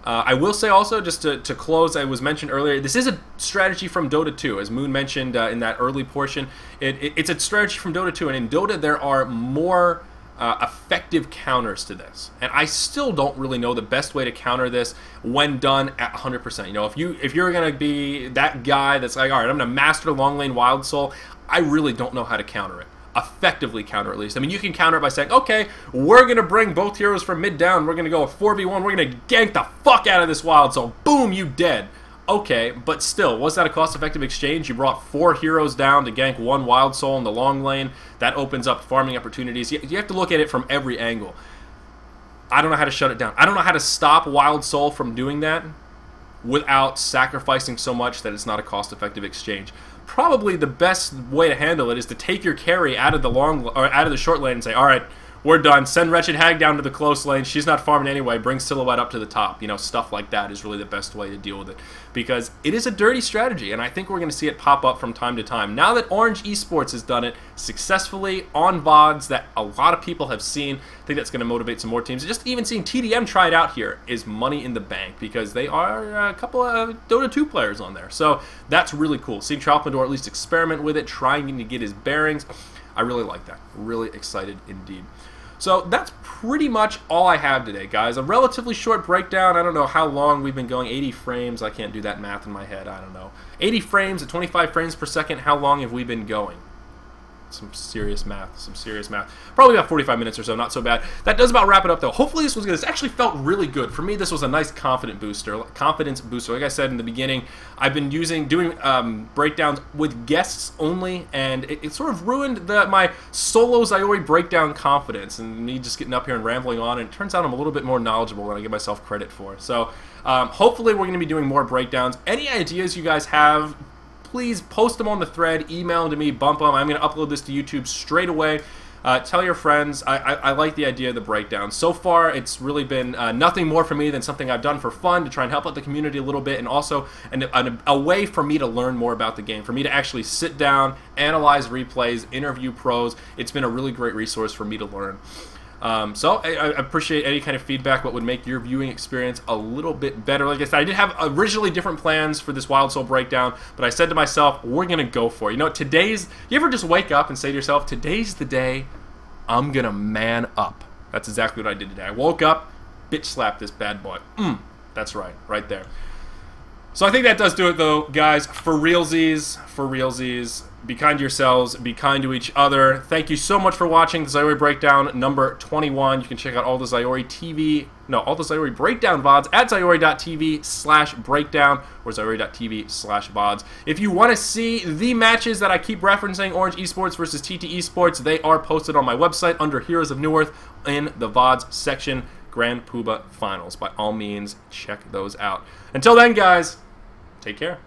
I will say also, just to close, I was mentioned earlier, this is a strategy from Dota 2. As Moon mentioned in that early portion, it's a strategy from Dota 2. And in Dota, there are more effective counters to this, and I still don't really know the best way to counter this when done at 100%. You know, if you're gonna be that guy that's like, all right, I'm gonna master Long Lane Wild Soul, I really don't know how to counter it. Effectively counter, at least. I mean, you can counter it by saying, okay, we're gonna bring both heroes from mid down, we're gonna go a 4v1, we're gonna gank the fuck out of this Wild Soul, boom, you dead. Okay, but still, was that a cost-effective exchange? You brought 4 heroes down to gank 1 Wild Soul in the long lane. That opens up farming opportunities. You have to look at it from every angle. I don't know how to shut it down. I don't know how to stop Wild Soul from doing that without sacrificing so much that it's not a cost-effective exchange. probably the best way to handle it is to take your carry out of the out of the short lane and say, all right, we're done. Send Wretched Hag down to the close lane. She's not farming anyway. Bring Silhouette up to the top. You know, stuff like that is really the best way to deal with it. Because it is a dirty strategy, and I think we're going to see it pop up from time to time. Now that Orange Esports has done it successfully on VODs that a lot of people have seen, I think that's going to motivate some more teams. Just even seeing TDM try it out here is money in the bank, because they are a couple of Dota 2 players on there. So that's really cool. Seeing Tralpendor at least experiment with it, trying to get his bearings. I really like that. Really excited indeed. So that's pretty much all I have today, guys. A relatively short breakdown. I don't know how long we've been going. 80 frames. I can't do that math in my head. I don't know. 80 frames at 25 frames per second. How long have we been going? Some serious math. Some serious math. Probably about 45 minutes or so. Not so bad. That does about wrap it up, though. Hopefully this was good. This actually felt really good. For me, this was a nice confidence booster. Like I said in the beginning, I've been doing breakdowns with guests only, and it sort of ruined my solo Zyori breakdown confidence, and me just getting up here and rambling on, and it turns out I'm a little bit more knowledgeable than I give myself credit for. So hopefully we're going to be doing more breakdowns. Any ideas you guys have, please post them on the thread, email them to me, bump them. I'm going to upload this to YouTube straight away. Tell your friends. I like the idea of the breakdown. So far, it's really been nothing more for me than something I've done for fun to try and help out the community a little bit, and also a way for me to learn more about the game, for me to actually sit down, analyze replays, interview pros. It's been a really great resource for me to learn. So I appreciate any kind of feedback, what would make your viewing experience a little bit better. Like I said, I did have originally different plans for this Wildsoul breakdown, but I said to myself, we're going to go for it. You know, you ever just wake up and say to yourself, today's the day I'm going to man up. That's exactly what I did today. I woke up, bitch slapped this bad boy. That's right, right there. So I think that does do it, though, guys. For realsies, be kind to yourselves, be kind to each other. Thank you so much for watching the Zyori Breakdown number 21. You can check out all the all the Zyori Breakdown VODs at Zyori.tv/breakdown or Zyori.tv/VODs. If you want to see the matches that I keep referencing, Orange Esports versus TT Esports, they are posted on my website under Heroes of Newerth in the VODs section. Grand Poobah Finals. By all means, check those out. Until then, guys, take care.